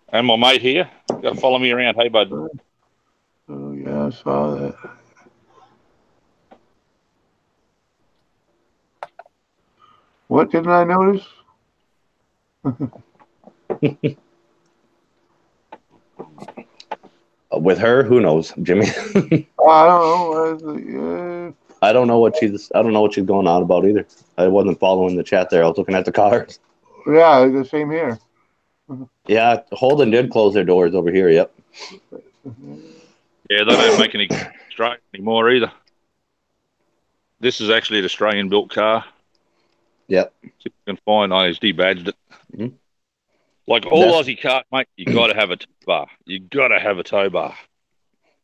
And my mate here, got to follow me around. Hey, bud. Oh yeah, I saw that. What didn't I notice? With her, who knows, Jimmy? I don't know. I don't know what she's going on about either. I wasn't following the chat there. I was looking at the cars. Yeah, the same here. Yeah, Holden did close their doors over here. Yep. Yeah, they don't make any Australian anymore either. This is actually an Australian-built car. Yep. So you can find I just debadged it. Mm-hmm. Like all Aussie cars, mate, you got to have a tow bar. You got to have a tow bar.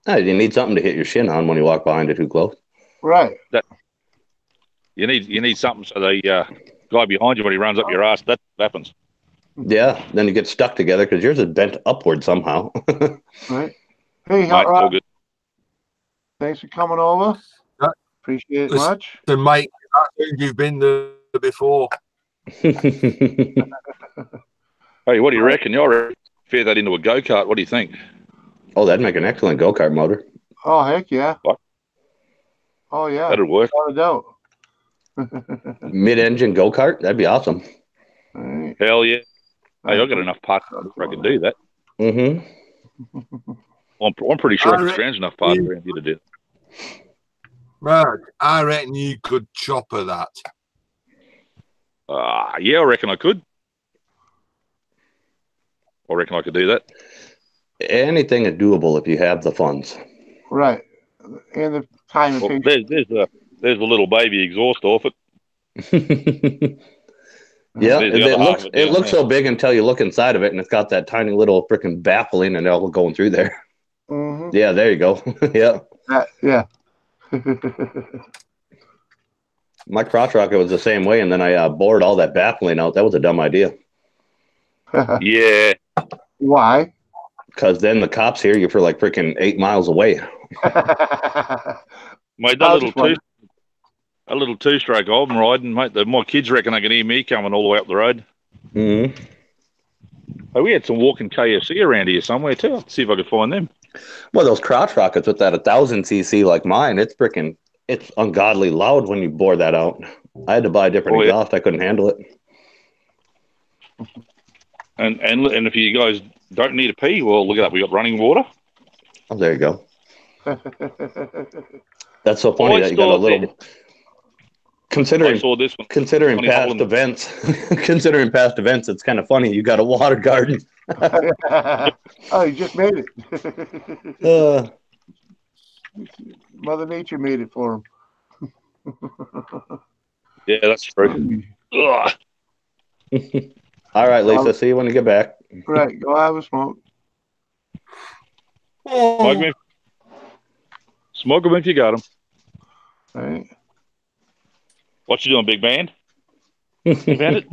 Oh, you need something to hit your shin on when you walk behind it too close. Right. You need something so the guy behind you when he runs up your ass, that happens. Yeah, then you get stuck together because yours is bent upward somehow. Right. Hey, Mate, all good. Thanks for coming over. Appreciate it much. So, mate, I think you've been there before. Hey, what do you reckon? You already fair that into a go-kart. What do you think? Oh, that'd make an excellent go-kart motor. Oh, heck yeah. What? Oh, yeah. That'd work. Without a doubt. Mid-engine go-kart? That'd be awesome. Right. Hell yeah. Hey, I've got enough parts I can do that. Mm-hmm. I'm pretty sure there's enough parts around you to do it. Right. I reckon you could chopper that. Yeah, I reckon I could. I reckon I could do that. Anything is doable if you have the funds. Right. And the time and Well, patience. there's the little baby exhaust off it. Yeah, There's the it other half looks of it down there. so big until you look inside of it, and it's got that tiny little freaking baffling and all going through there. Mm-hmm. Yeah, there you go. Yeah. Yeah. My crotch rocket was the same way, and then I bored all that baffling out. That was a dumb idea. Yeah. Why? Because then the cops hear you for like freaking 8 miles away. Mate, that little two-stroke I'm riding, mate. My kids reckon they can hear me coming all the way up the road. Mm-hmm. Hey, we had some walking KFC around here somewhere too. I'll see if I could find them. Well, those crotch rockets with that 1000cc like mine, it's ungodly loud when you bore that out. I had to buy a different exhaust. I couldn't handle it. And if you guys don't need a pee, well, look it up. We got running water. Oh, there you go. That's so funny that you got a little. Considering past events, it's kind of funny. You got a water garden. Oh, you just made it. Mother Nature made it for him. Yeah, that's true. Ugh. All right, Lisa. See you when you get back. Right, go have a smoke. Smoke 'em if you got them. Right. What you doing, big man? Bandit?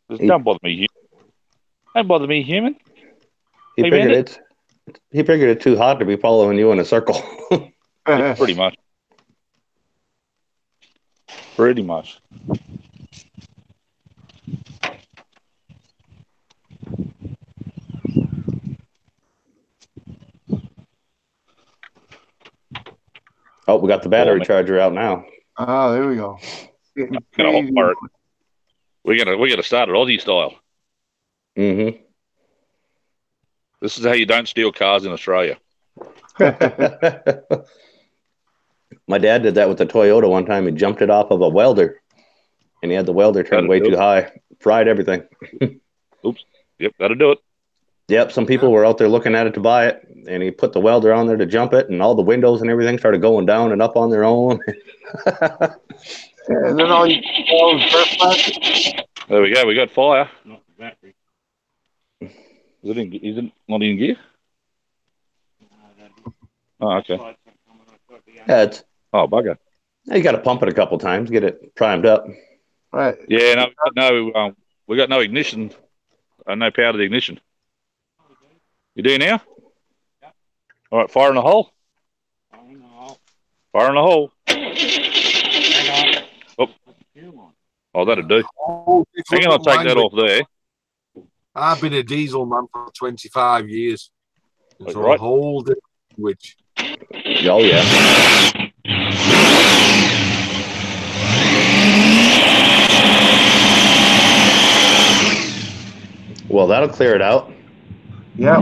Don't bother me, human. Don't bother me, human. He figured it's too hot to be following you in a circle. Yeah, pretty much. Pretty much. Oh, we got the battery charger out now. Oh, there we go. Getting Got a hot crazy. part. We gotta start it Aussie style. Mm-hmm. This is how you don't steal cars in Australia. My dad did that with the Toyota one time. He jumped it off of a welder, and he had the welder turned way too high, fried everything. Oops. Yep, that'll do it. Yep, some people were out there looking at it to buy it, and he put the welder on there to jump it, and all the windows and everything started going down and up on their own. And then all you there we go. We got fire. Not the battery. Is it not in gear? Oh, okay. Yeah, oh, bugger. You got to pump it a couple times, get it primed up. Right. Yeah, we got no ignition. No power to the ignition. You do now? Yeah. All right, fire in the hole. Fire in the hole. Oh, that'll do. Hang on, I'll take that off there. I've been a diesel man for 25 years. It's right. a whole different language. Oh, yeah. Well, that'll clear it out. Yeah.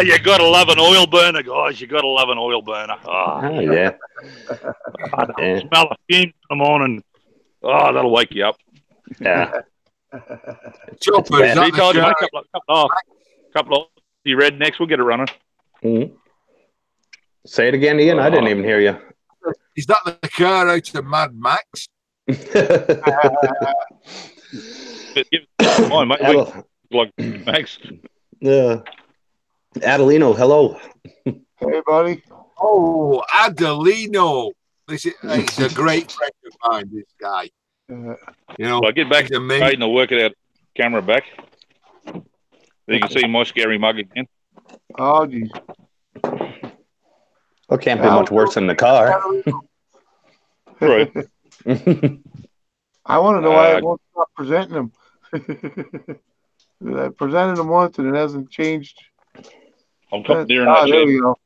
You gotta love an oil burner, guys. You gotta love an oil burner. Oh yeah. Yeah. Smell the fumes in the morning. Oh, that'll wake you up. Yeah. Chopper, is that He told you, the mate, couple of you rednecks, we'll get it running. Mm-hmm. Say it again, Ian. I didn't even hear you. Is that the car out of Mad Max? Oh, mate, like Max. Yeah. Adelino, hello. Hey, buddy. Oh, Adelino. He's a great friend of mine, this guy. You know, I'll get back to me and I'll work it out. Camera back. So you can see my scary mug again. Oh, geez. Well, can't be much worse than the car. Right. I want to know why I won't stop presenting them. I presented them once and it hasn't changed. I'm coming near that there we go.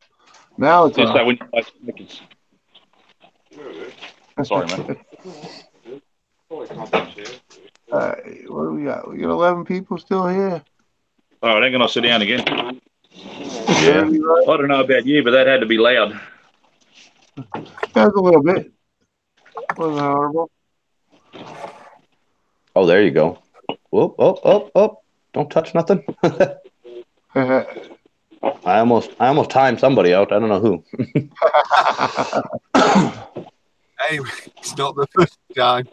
Now it's just on. that when you sorry, man. What do we got? We got 11 people still here. All right, I'm gonna sit down again. Yeah. I don't know about you, but that had to be loud. That's a little bit. Wasn't horrible. Oh, there you go. Whoop, oh. Don't touch nothing. I almost timed somebody out. I don't know who. Hey, it's not the first time.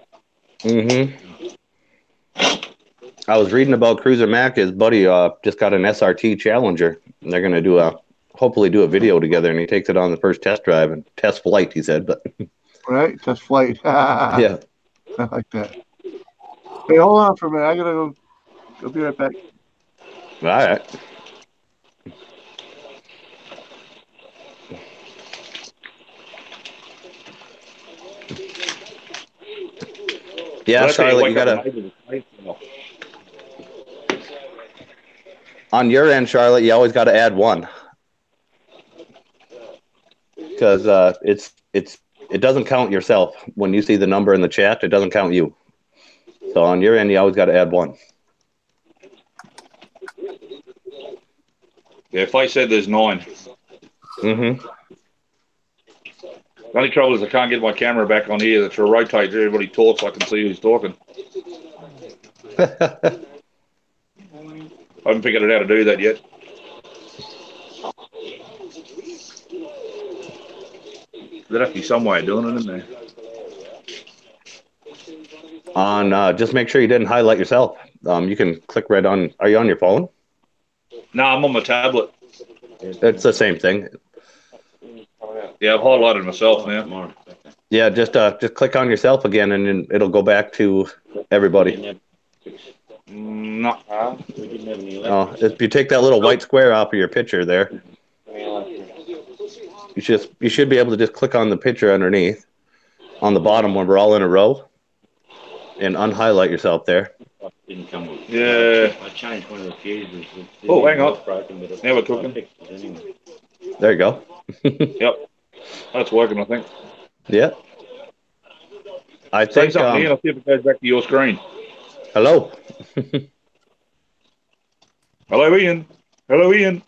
Mm-hmm. I was reading about Cruiser Mac. His buddy just got an SRT Challenger. And they're going to hopefully do a video together, and he takes it on the first test drive and test flight, he said. But right, test flight. Yeah. I like that. Hey, hold on for a minute. I got to go. I'll be right back. All right. Yeah, Charlotte, you gotta. On your end, Charlotte, you always got to add one, because it doesn't count yourself when you see the number in the chat. It doesn't count you. So on your end, you always got to add one. Yeah, if I said there's 9. Mm-hmm. The only trouble is I can't get my camera back on here to rotate. Everybody talks, I can see who's talking. haven't figured out how to do that yet. There'd have to be some way of doing it, isn't there? Just make sure you didn't highlight yourself. You can click right on. Are you on your phone? No, I'm on my tablet. It's the same thing. Yeah, I've highlighted myself now. Yeah, just click on yourself again, and then it'll go back to everybody. No. If you take that little white square off of your picture there, you should be able to just click on the picture underneath on the bottom when we're all in a row, and unhighlight yourself there. Yeah. I changed one of the fuses. Oh, hang on. Now we're cooking. There you go. Yep. That's working, I think. Yeah. I Say think. something, Ian. I'll see if it goes back to your screen. Hello. Hello, Ian. Hello, Ian.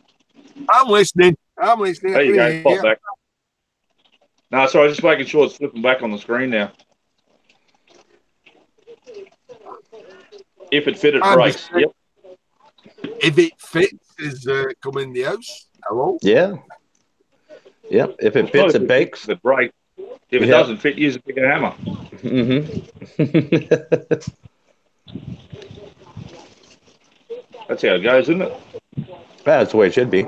I'm listening. There you go. Pop back. No, sorry. I was just making sure it's flipping back on the screen now. If it fitted brakes. Yep. If it fits, is come in the house. Hello? Yeah. Yep. If it fits, it bakes. If it doesn't fit, use a bigger hammer. That's how it goes, isn't it? That's the way it should be.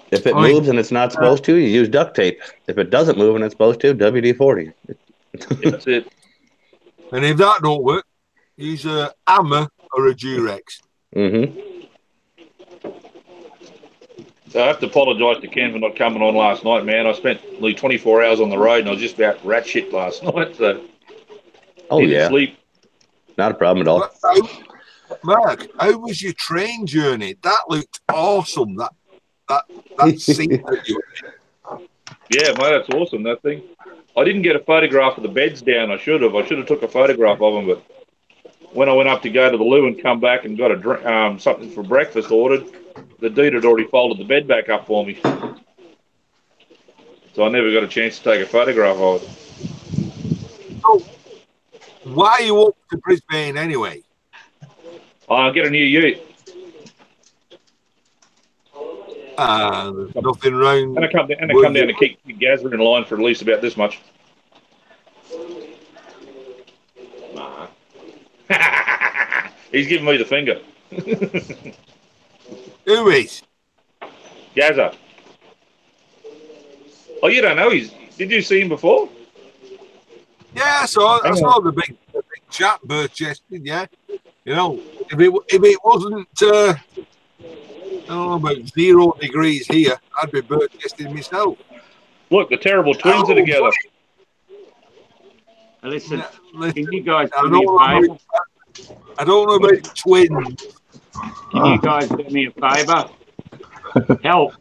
If it moves and it's not supposed to, you use duct tape. If it doesn't move and it's supposed to, WD-40. That's it. And if that don't work, use a hammer or a Durex. So I have to apologise to Ken for not coming on last night, man. I spent nearly 24 hours on the road and I was just about rat shit last night. So didn't sleep. Not a problem at all. Mark, how was your train journey? That looked awesome. That seat that you were in. Yeah, mate, that's awesome, that thing. I didn't get a photograph of the beds down. I should have took a photograph of them, but when I went up to go to the loo and come back and got a drink, something for breakfast ordered, the dude had already folded the bed back up for me. So I never got a chance to take a photograph of it. So, why are you up to Brisbane anyway? I'll get a new ute. There's nothing wrong. And I come down and keep Gazza in line for at least about this much. Nah. He's giving me the finger. Who is? Gazza. Oh, you don't know? Did you see him before? Yeah, I saw the big chap bird-chested, yeah. You know, if it wasn't about 0 degrees here, I'd be bird-chested myself. Look, the terrible twins are together. Listen, can you guys do me a favour? I don't know about twins. Can you guys do me a favour? Help.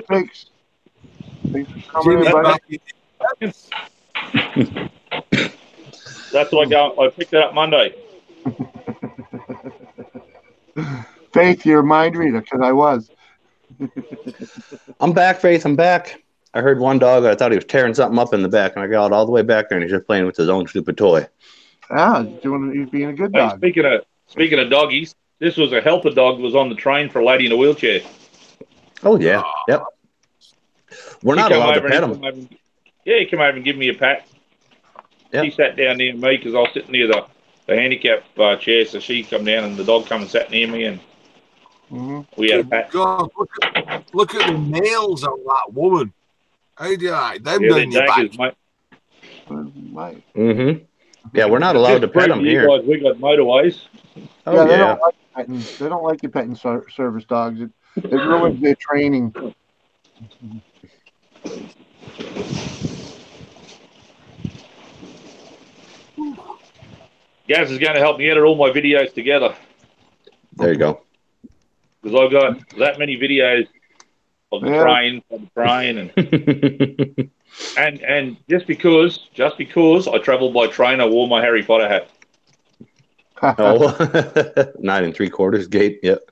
Thanks for coming in, buddy. That's what I picked it up Monday. Faith, you're a mind reader, because I was. I'm back, Faith. I'm back. I heard one dog. I thought he was tearing something up in the back, and I got all the way back there, and he's just playing with his own stupid toy. He's being a good dog. Hey, speaking of doggies, this was a helper dog that was on the train for a lady in a wheelchair. Oh, yeah. Yep. We're not allowed to pet him. He came over and gave me a pat. Yep. She sat down near me because I was sitting near the handicap chair, so she come down and the dog come and sat near me, and we had a pat. God, look at the nails on that woman. How do you like them down your daggers, back? Mate. Yeah, we're not allowed to pet them here. Guys, we got motorways. Oh, yeah. They don't like you petting service dogs. It ruins their training. Gaz is going to help me edit all my videos together. There you go. Because I've got that many videos of the train, and just because I travelled by train, I wore my Harry Potter hat. 9 3/4 gate. Yep.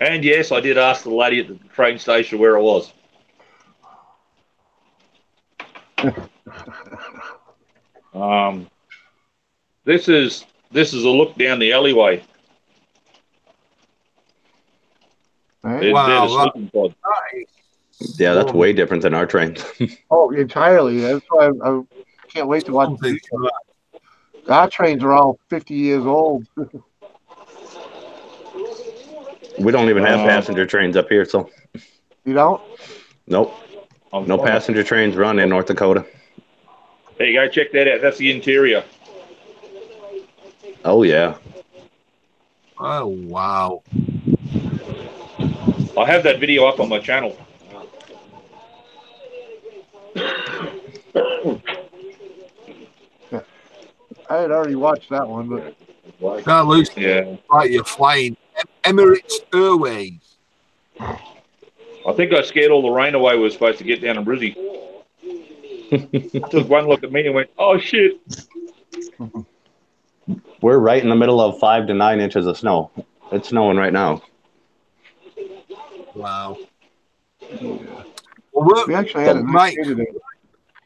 And yes, I did ask the lady at the train station where I was. This is a look down the alleyway. Right? They're the Wow, sleeping pod. Yeah, that's way different than our trains. Oh, entirely. That's why I can't wait to watch. Something for that. Our trains are all 50 years old. We don't even have passenger trains up here, so You don't? nope. No passenger trains run in North Dakota. There you go. Check that out. That's the interior. Oh yeah. Oh wow. I have that video up on my channel. I had already watched that one, but That looks Yeah. like you're flying Emirates Airways. I think I scared all the rain away. We were supposed to get down in Brizzy. Took one look at me and went, "Oh shit!" We're right in the middle of 5 to 9 inches of snow. It's snowing right now. Wow. Well, we actually had a nice day today.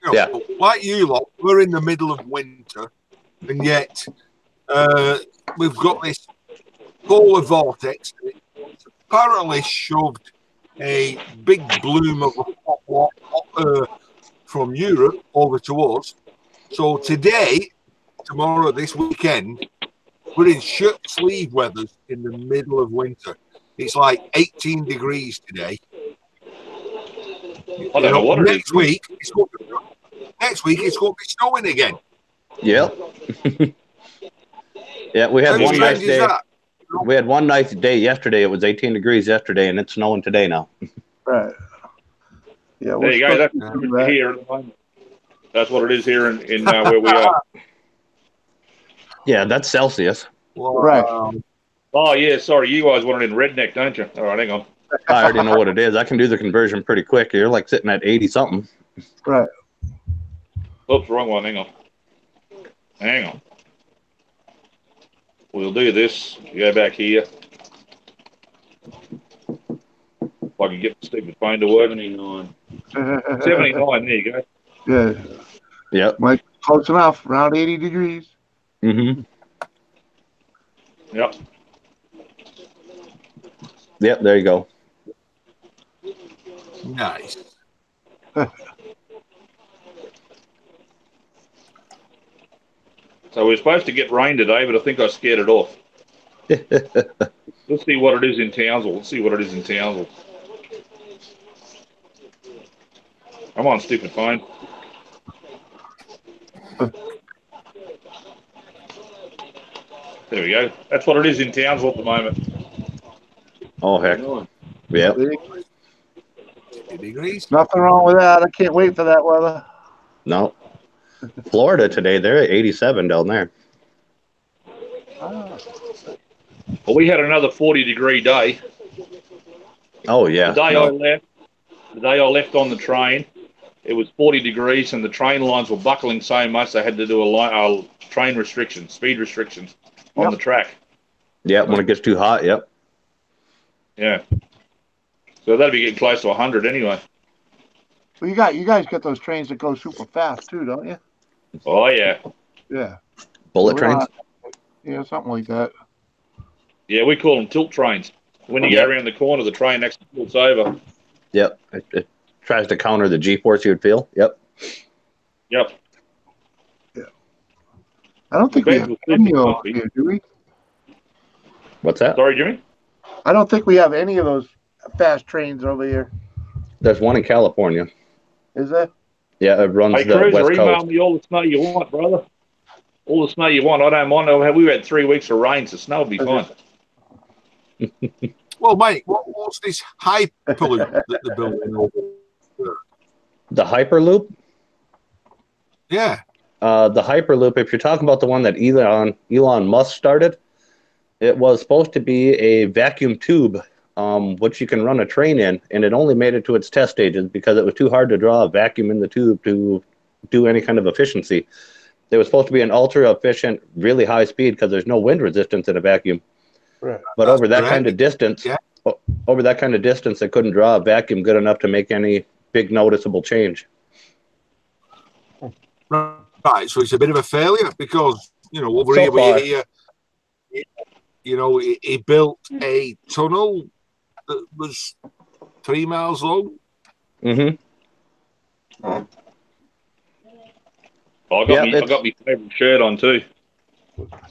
You know, like you lot, we're in the middle of winter, and yet we've got this polar vortex. It's apparently shoved a big bloom of hot air from Europe over to us. So today, tomorrow, this weekend, we're in shirt sleeve weather in the middle of winter. It's like 18 degrees today. I don't know what it is. Next week, it's going to be snowing again. Yep. Yeah, we had How one nice strange is day. that? We had one nice day yesterday. It was 18 degrees yesterday, and it's snowing today now. Right. Yeah. There you go. That's here at the moment. That's what it is here in where we are. Yeah, that's Celsius. Right. Oh yeah, sorry. You guys want it in redneck, don't you? All right, hang on. I already know what it is. I can do the conversion pretty quick. You're like sitting at 80 something. Right. Oops, wrong one. Hang on. Hang on. We'll do this. Go back here. If I can get the stupid phone to work. 79. 79. There you go. Yeah. Yep. Like close enough. Around 80 degrees. Mm-hmm. Yep. Yep. There you go. Nice. So we're supposed to get rain today, but I think I scared it off. Let's see what it is in Townsville. Let's see what it is in Townsville. Come on, stupid phone. There we go. That's what it is in Townsville at the moment. Oh, heck. Yep. 80 degrees. Nothing wrong with that. I can't wait for that weather. No. Florida today, they're at 87 down there. Ah. Well, we had another 40-degree day. Oh, yeah. The day I left on the train, it was 40 degrees, and the train lines were buckling so much they had to do a train restrictions, speed restrictions on the track. Yeah, when it gets too hot, yep. Yeah. So that'd be getting close to 100 anyway. Well, you guys get those trains that go super fast too, don't you? Oh yeah. Yeah. Bullet trains. Yeah, something like that. Yeah, we call them tilt trains. When you go around the corner, the train actually tilts over. Yep. It tries to counter the G-force you would feel. Yep. Yep. Yeah. I don't think we have any of those here, do we? What's that? Sorry, Jimmy? I don't think we have any of those fast trains over here. There's one in California. Is there? Yeah, it runs the Cruiser, West email Coast. me all the snow you want, brother. All the snow you want. I don't mind. We've had 3 weeks of rain, so snow will be fine. Well, mate, what's this Hyperloop that they're building over there? The Hyperloop? Yeah. The Hyperloop, if you're talking about the one that Elon Musk started, it was supposed to be a vacuum tube, which you can run a train in, and it only made it to its test stages because it was too hard to draw a vacuum in the tube to do any kind of efficiency. It was supposed to be an ultra efficient, really high speed because there's no wind resistance in a vacuum. Right. But over that kind of distance, it couldn't draw a vacuum good enough to make any big noticeable change. Right. Right, so it's a bit of a failure because, you know, over So here, far. you know, he built a tunnel that was 3 miles long. Mm-hmm. I got my favourite shirt on too.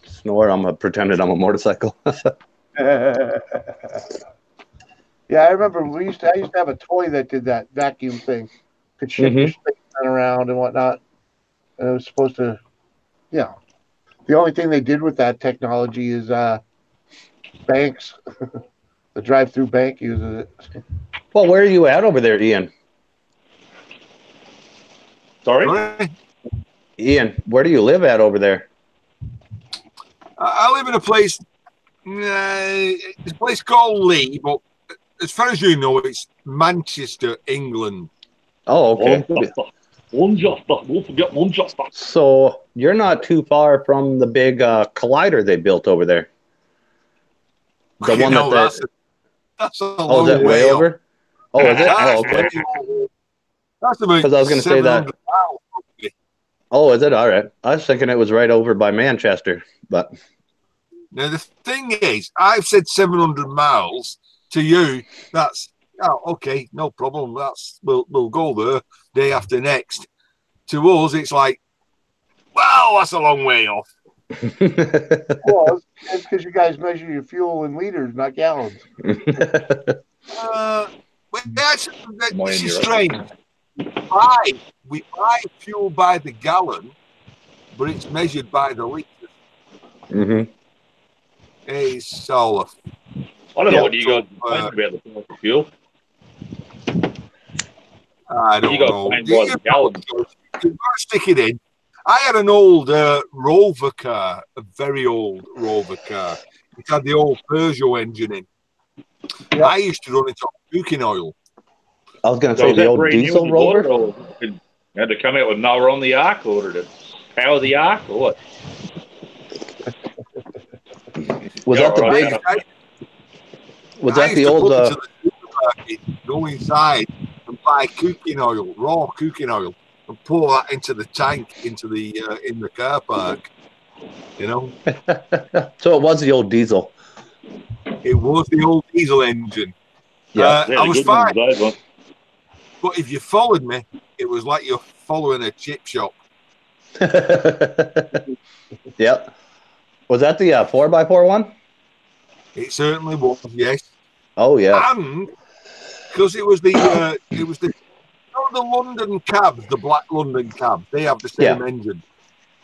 Snore. I'm pretending I'm a motorcycle. Yeah, I remember I used to have a toy that did that vacuum thing, could shake your spaceman around and whatnot. And it was supposed to, yeah. The only thing they did with that technology is banks. The drive-through bank uses it. Well, where are you at over there, Ian? Sorry? Ian, where do you live at over there? I live in a place, it's a place called Lee, but as far as you know, it's Manchester, England. Oh, okay. Don't forget Manchester. So you're not too far from the big collider they built over there. The one that's a long is that way off. over? Oh, is it? Oh, okay. That's about Because I was going to say that. miles, oh, is it? All right. I was thinking it was right over by Manchester, but. Now, the thing is, I've said 700 miles to you. That's, okay, no problem. We'll go there day after next. To us, it's like, wow, that's a long way off. Well, it's because you guys measure your fuel in liters, not gallons. This is strange. We buy fuel by the gallon, but it's measured by the liters. Mm-hmm. Hey, so I don't know what you guys are about the price of fuel. I don't know. You got stick it in. I had an old Rover car, a very old Rover car. It had the old Peugeot engine in. Yep. I used to run it on cooking oil. I was going to say the old diesel Rover. You had to come out with power on the arc, or to power the arc, or what? Was that the big? Was that the old? Go inside and buy cooking oil, raw cooking oil, and pour that into the tank, in the car park. You know. So it was the old diesel. It was the old diesel engine. Yeah, I was fine. But if you followed me, it was like you're following a chip shop. Yep. Was that the 4x4 one? It certainly was. Yes. Oh yeah. And because it was the London cabs, the black London cabs, they have the same engine.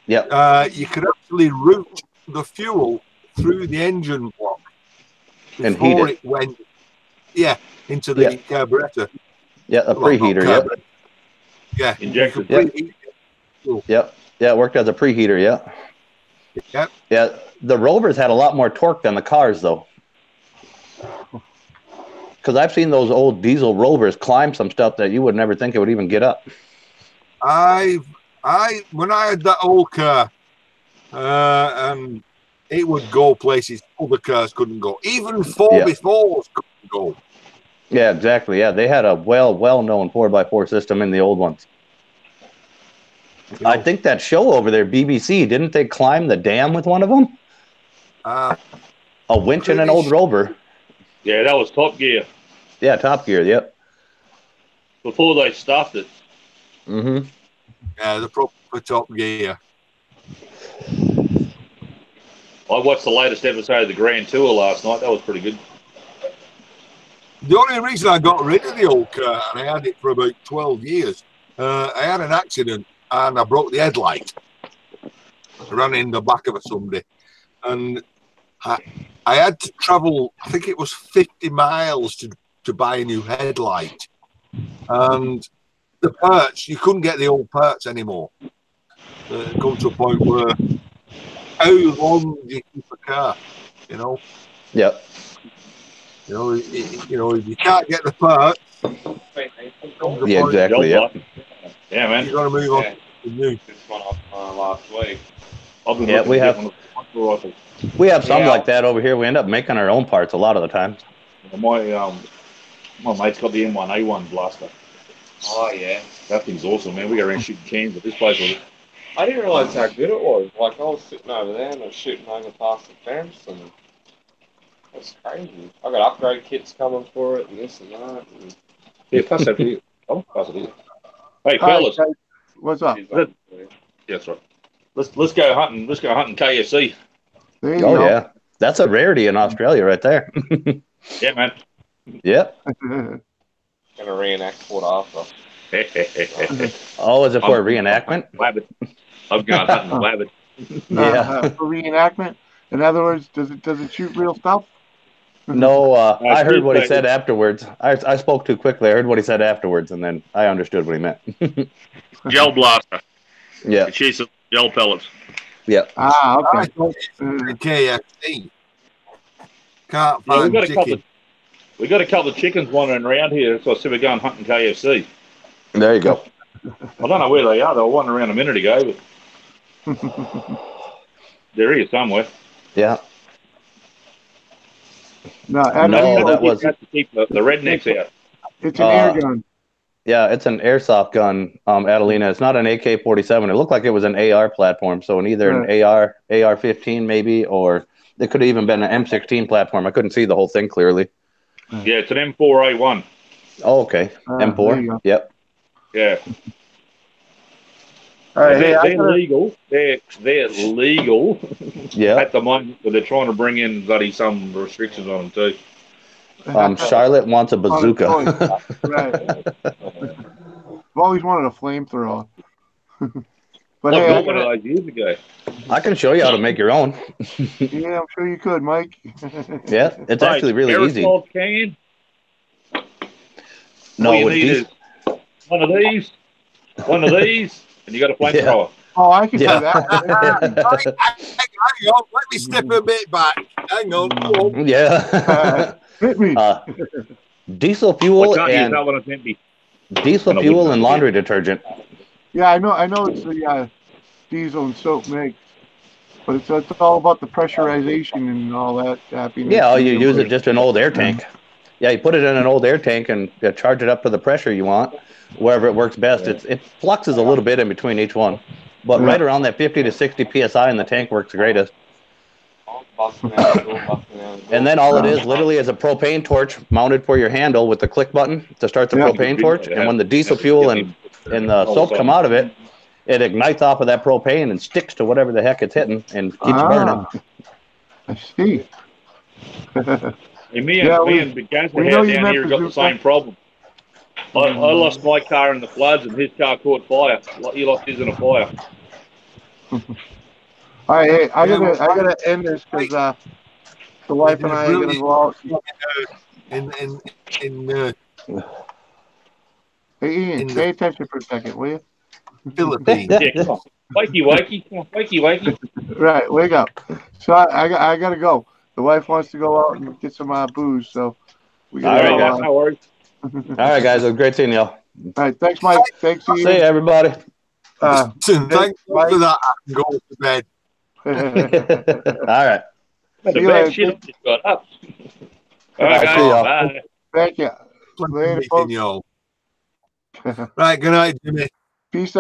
Yeah. You could actually route the fuel through the engine block before it went. Yeah, into the carburetor. Yeah, a preheater. Yeah. Injector. Yep. Yeah, it worked as a preheater. Yeah. Yep. Yeah. The Rovers had a lot more torque than the cars, though. Because I've seen those old diesel Rovers climb some stuff that you would never think it would even get up. When I had that old car, and it would go places other cars couldn't go. Even 4x4s couldn't go. Yeah, exactly. Yeah, they had a well-known 4x4 system in the old ones. I think that show over there, BBC, didn't they climb the dam with one of them? A winch and an old Rover. Yeah, that was Top Gear. Yeah, Top Gear, yep. Before they stuffed it. Mm-hmm. Yeah, the proper Top Gear. I watched the latest episode of the Grand Tour last night. That was pretty good. The only reason I got rid of the old car, and I had it for about 12 years, I had an accident and I broke the headlight. I ran in the back of somebody. And I had to travel, I think it was 50 miles to buy a new headlight. And the parts, you couldn't get the old parts anymore. It come to a point where, how long do you keep a car? You know? Yep. You know, if you can't get the parts, yeah, exactly. Yep. Yeah, man. You got to move on. This one off last week. Yeah, we have some like that over here. We end up making our own parts a lot of the time. My mate's got the M1A1 blaster. Oh yeah, that thing's awesome, man. We go around shooting cans at this place with it. I didn't realise how good it was. Like, I was sitting over there and I was shooting over past the fence, and that's crazy. I got upgrade kits coming for it and this and that. And... Yeah, pass that here. I'll pass it here. Hey, All right, fellas. guys. What's up? That's right. Let's go hunting. Let's go hunting KFC. There you Oh go. yeah, that's a rarity in Australia, right there. Yeah, man. Yep. Gonna reenact what after. Oh, is it for a reenactment? I'm going hunting rabbit. Yeah. For reenactment. In other words, does it shoot real stuff? No, I heard what he said afterwards. I spoke too quickly. I heard what he said afterwards, and then I understood what he meant. Gel blaster. Yeah. It shoots gel pellets. Yeah. Ah, okay. KFC. Can't Yeah, find chicken. We got a couple of chickens wandering around here, so I said we're going hunting KFC. There you go. I don't know where they are. They were wandering around a minute ago, but they're here somewhere. Yeah. No, that was to keep the rednecks out. It's an air gun. Yeah, it's an airsoft gun, Adelina. It's not an AK-47. It looked like it was an AR platform, so either an AR-15 maybe, or it could have even been an M16 platform. I couldn't see the whole thing clearly. Yeah, it's an M4A1. Oh, okay. M4. Yep. Yeah. All right, they're legal. They're legal. Yeah. At the moment, but they're trying to bring in some restrictions on them too. Charlotte wants a bazooka. Right. I've always wanted a flamethrower. But I hey, bought one of those years ago. I can show you how to make your own. Yeah, I'm sure you could, Mike. Yeah, it's actually really easy. Can? No, all you need is one of these, and you got a flamethrower. Yeah. Oh, I can do that. Hang on, let me step a bit back. Hang on. Yeah. Hit me. Diesel fuel and diesel fuel and laundry detergent. Yeah, I know it's the diesel and soap mix, but it's all about the pressurization and all that. Yeah, you use it just an old air tank. Yeah, you put it in an old air tank and charge it up to the pressure you want, wherever it works best. It fluxes a little bit in between each one, but right around that 50 to 60 psi in the tank works greatest. And then all it is literally is a propane torch mounted for your handle with the click button to start the propane torch. And when the diesel fuel and the soap come out of it, it ignites off of that propane and sticks to whatever the heck it's hitting and keeps burning. I see. And me and Big Gazza down here got the same problem. I lost my car in the floods and his car caught fire. He lost his in a fire. All right, hey, I gotta end this because the wife and I are gonna go out. Hey, Ian, pay attention for a second, will you? Philippines. Yeah, come on. Wakey. Come on, wakey. Right, wake up. So I gotta go. The wife wants to go out and get some booze, so we gotta go. Guys, no worries. All right, guys. It was great seeing y'all. All right, thanks, Mike. Thanks, Ian. See you, everybody. Listen, thanks for that. I can go to bed. All right. The bad shit just got up. All right, guys. Bye. Thank you. Later, folks. Right, good night, Jimmy. Peace out.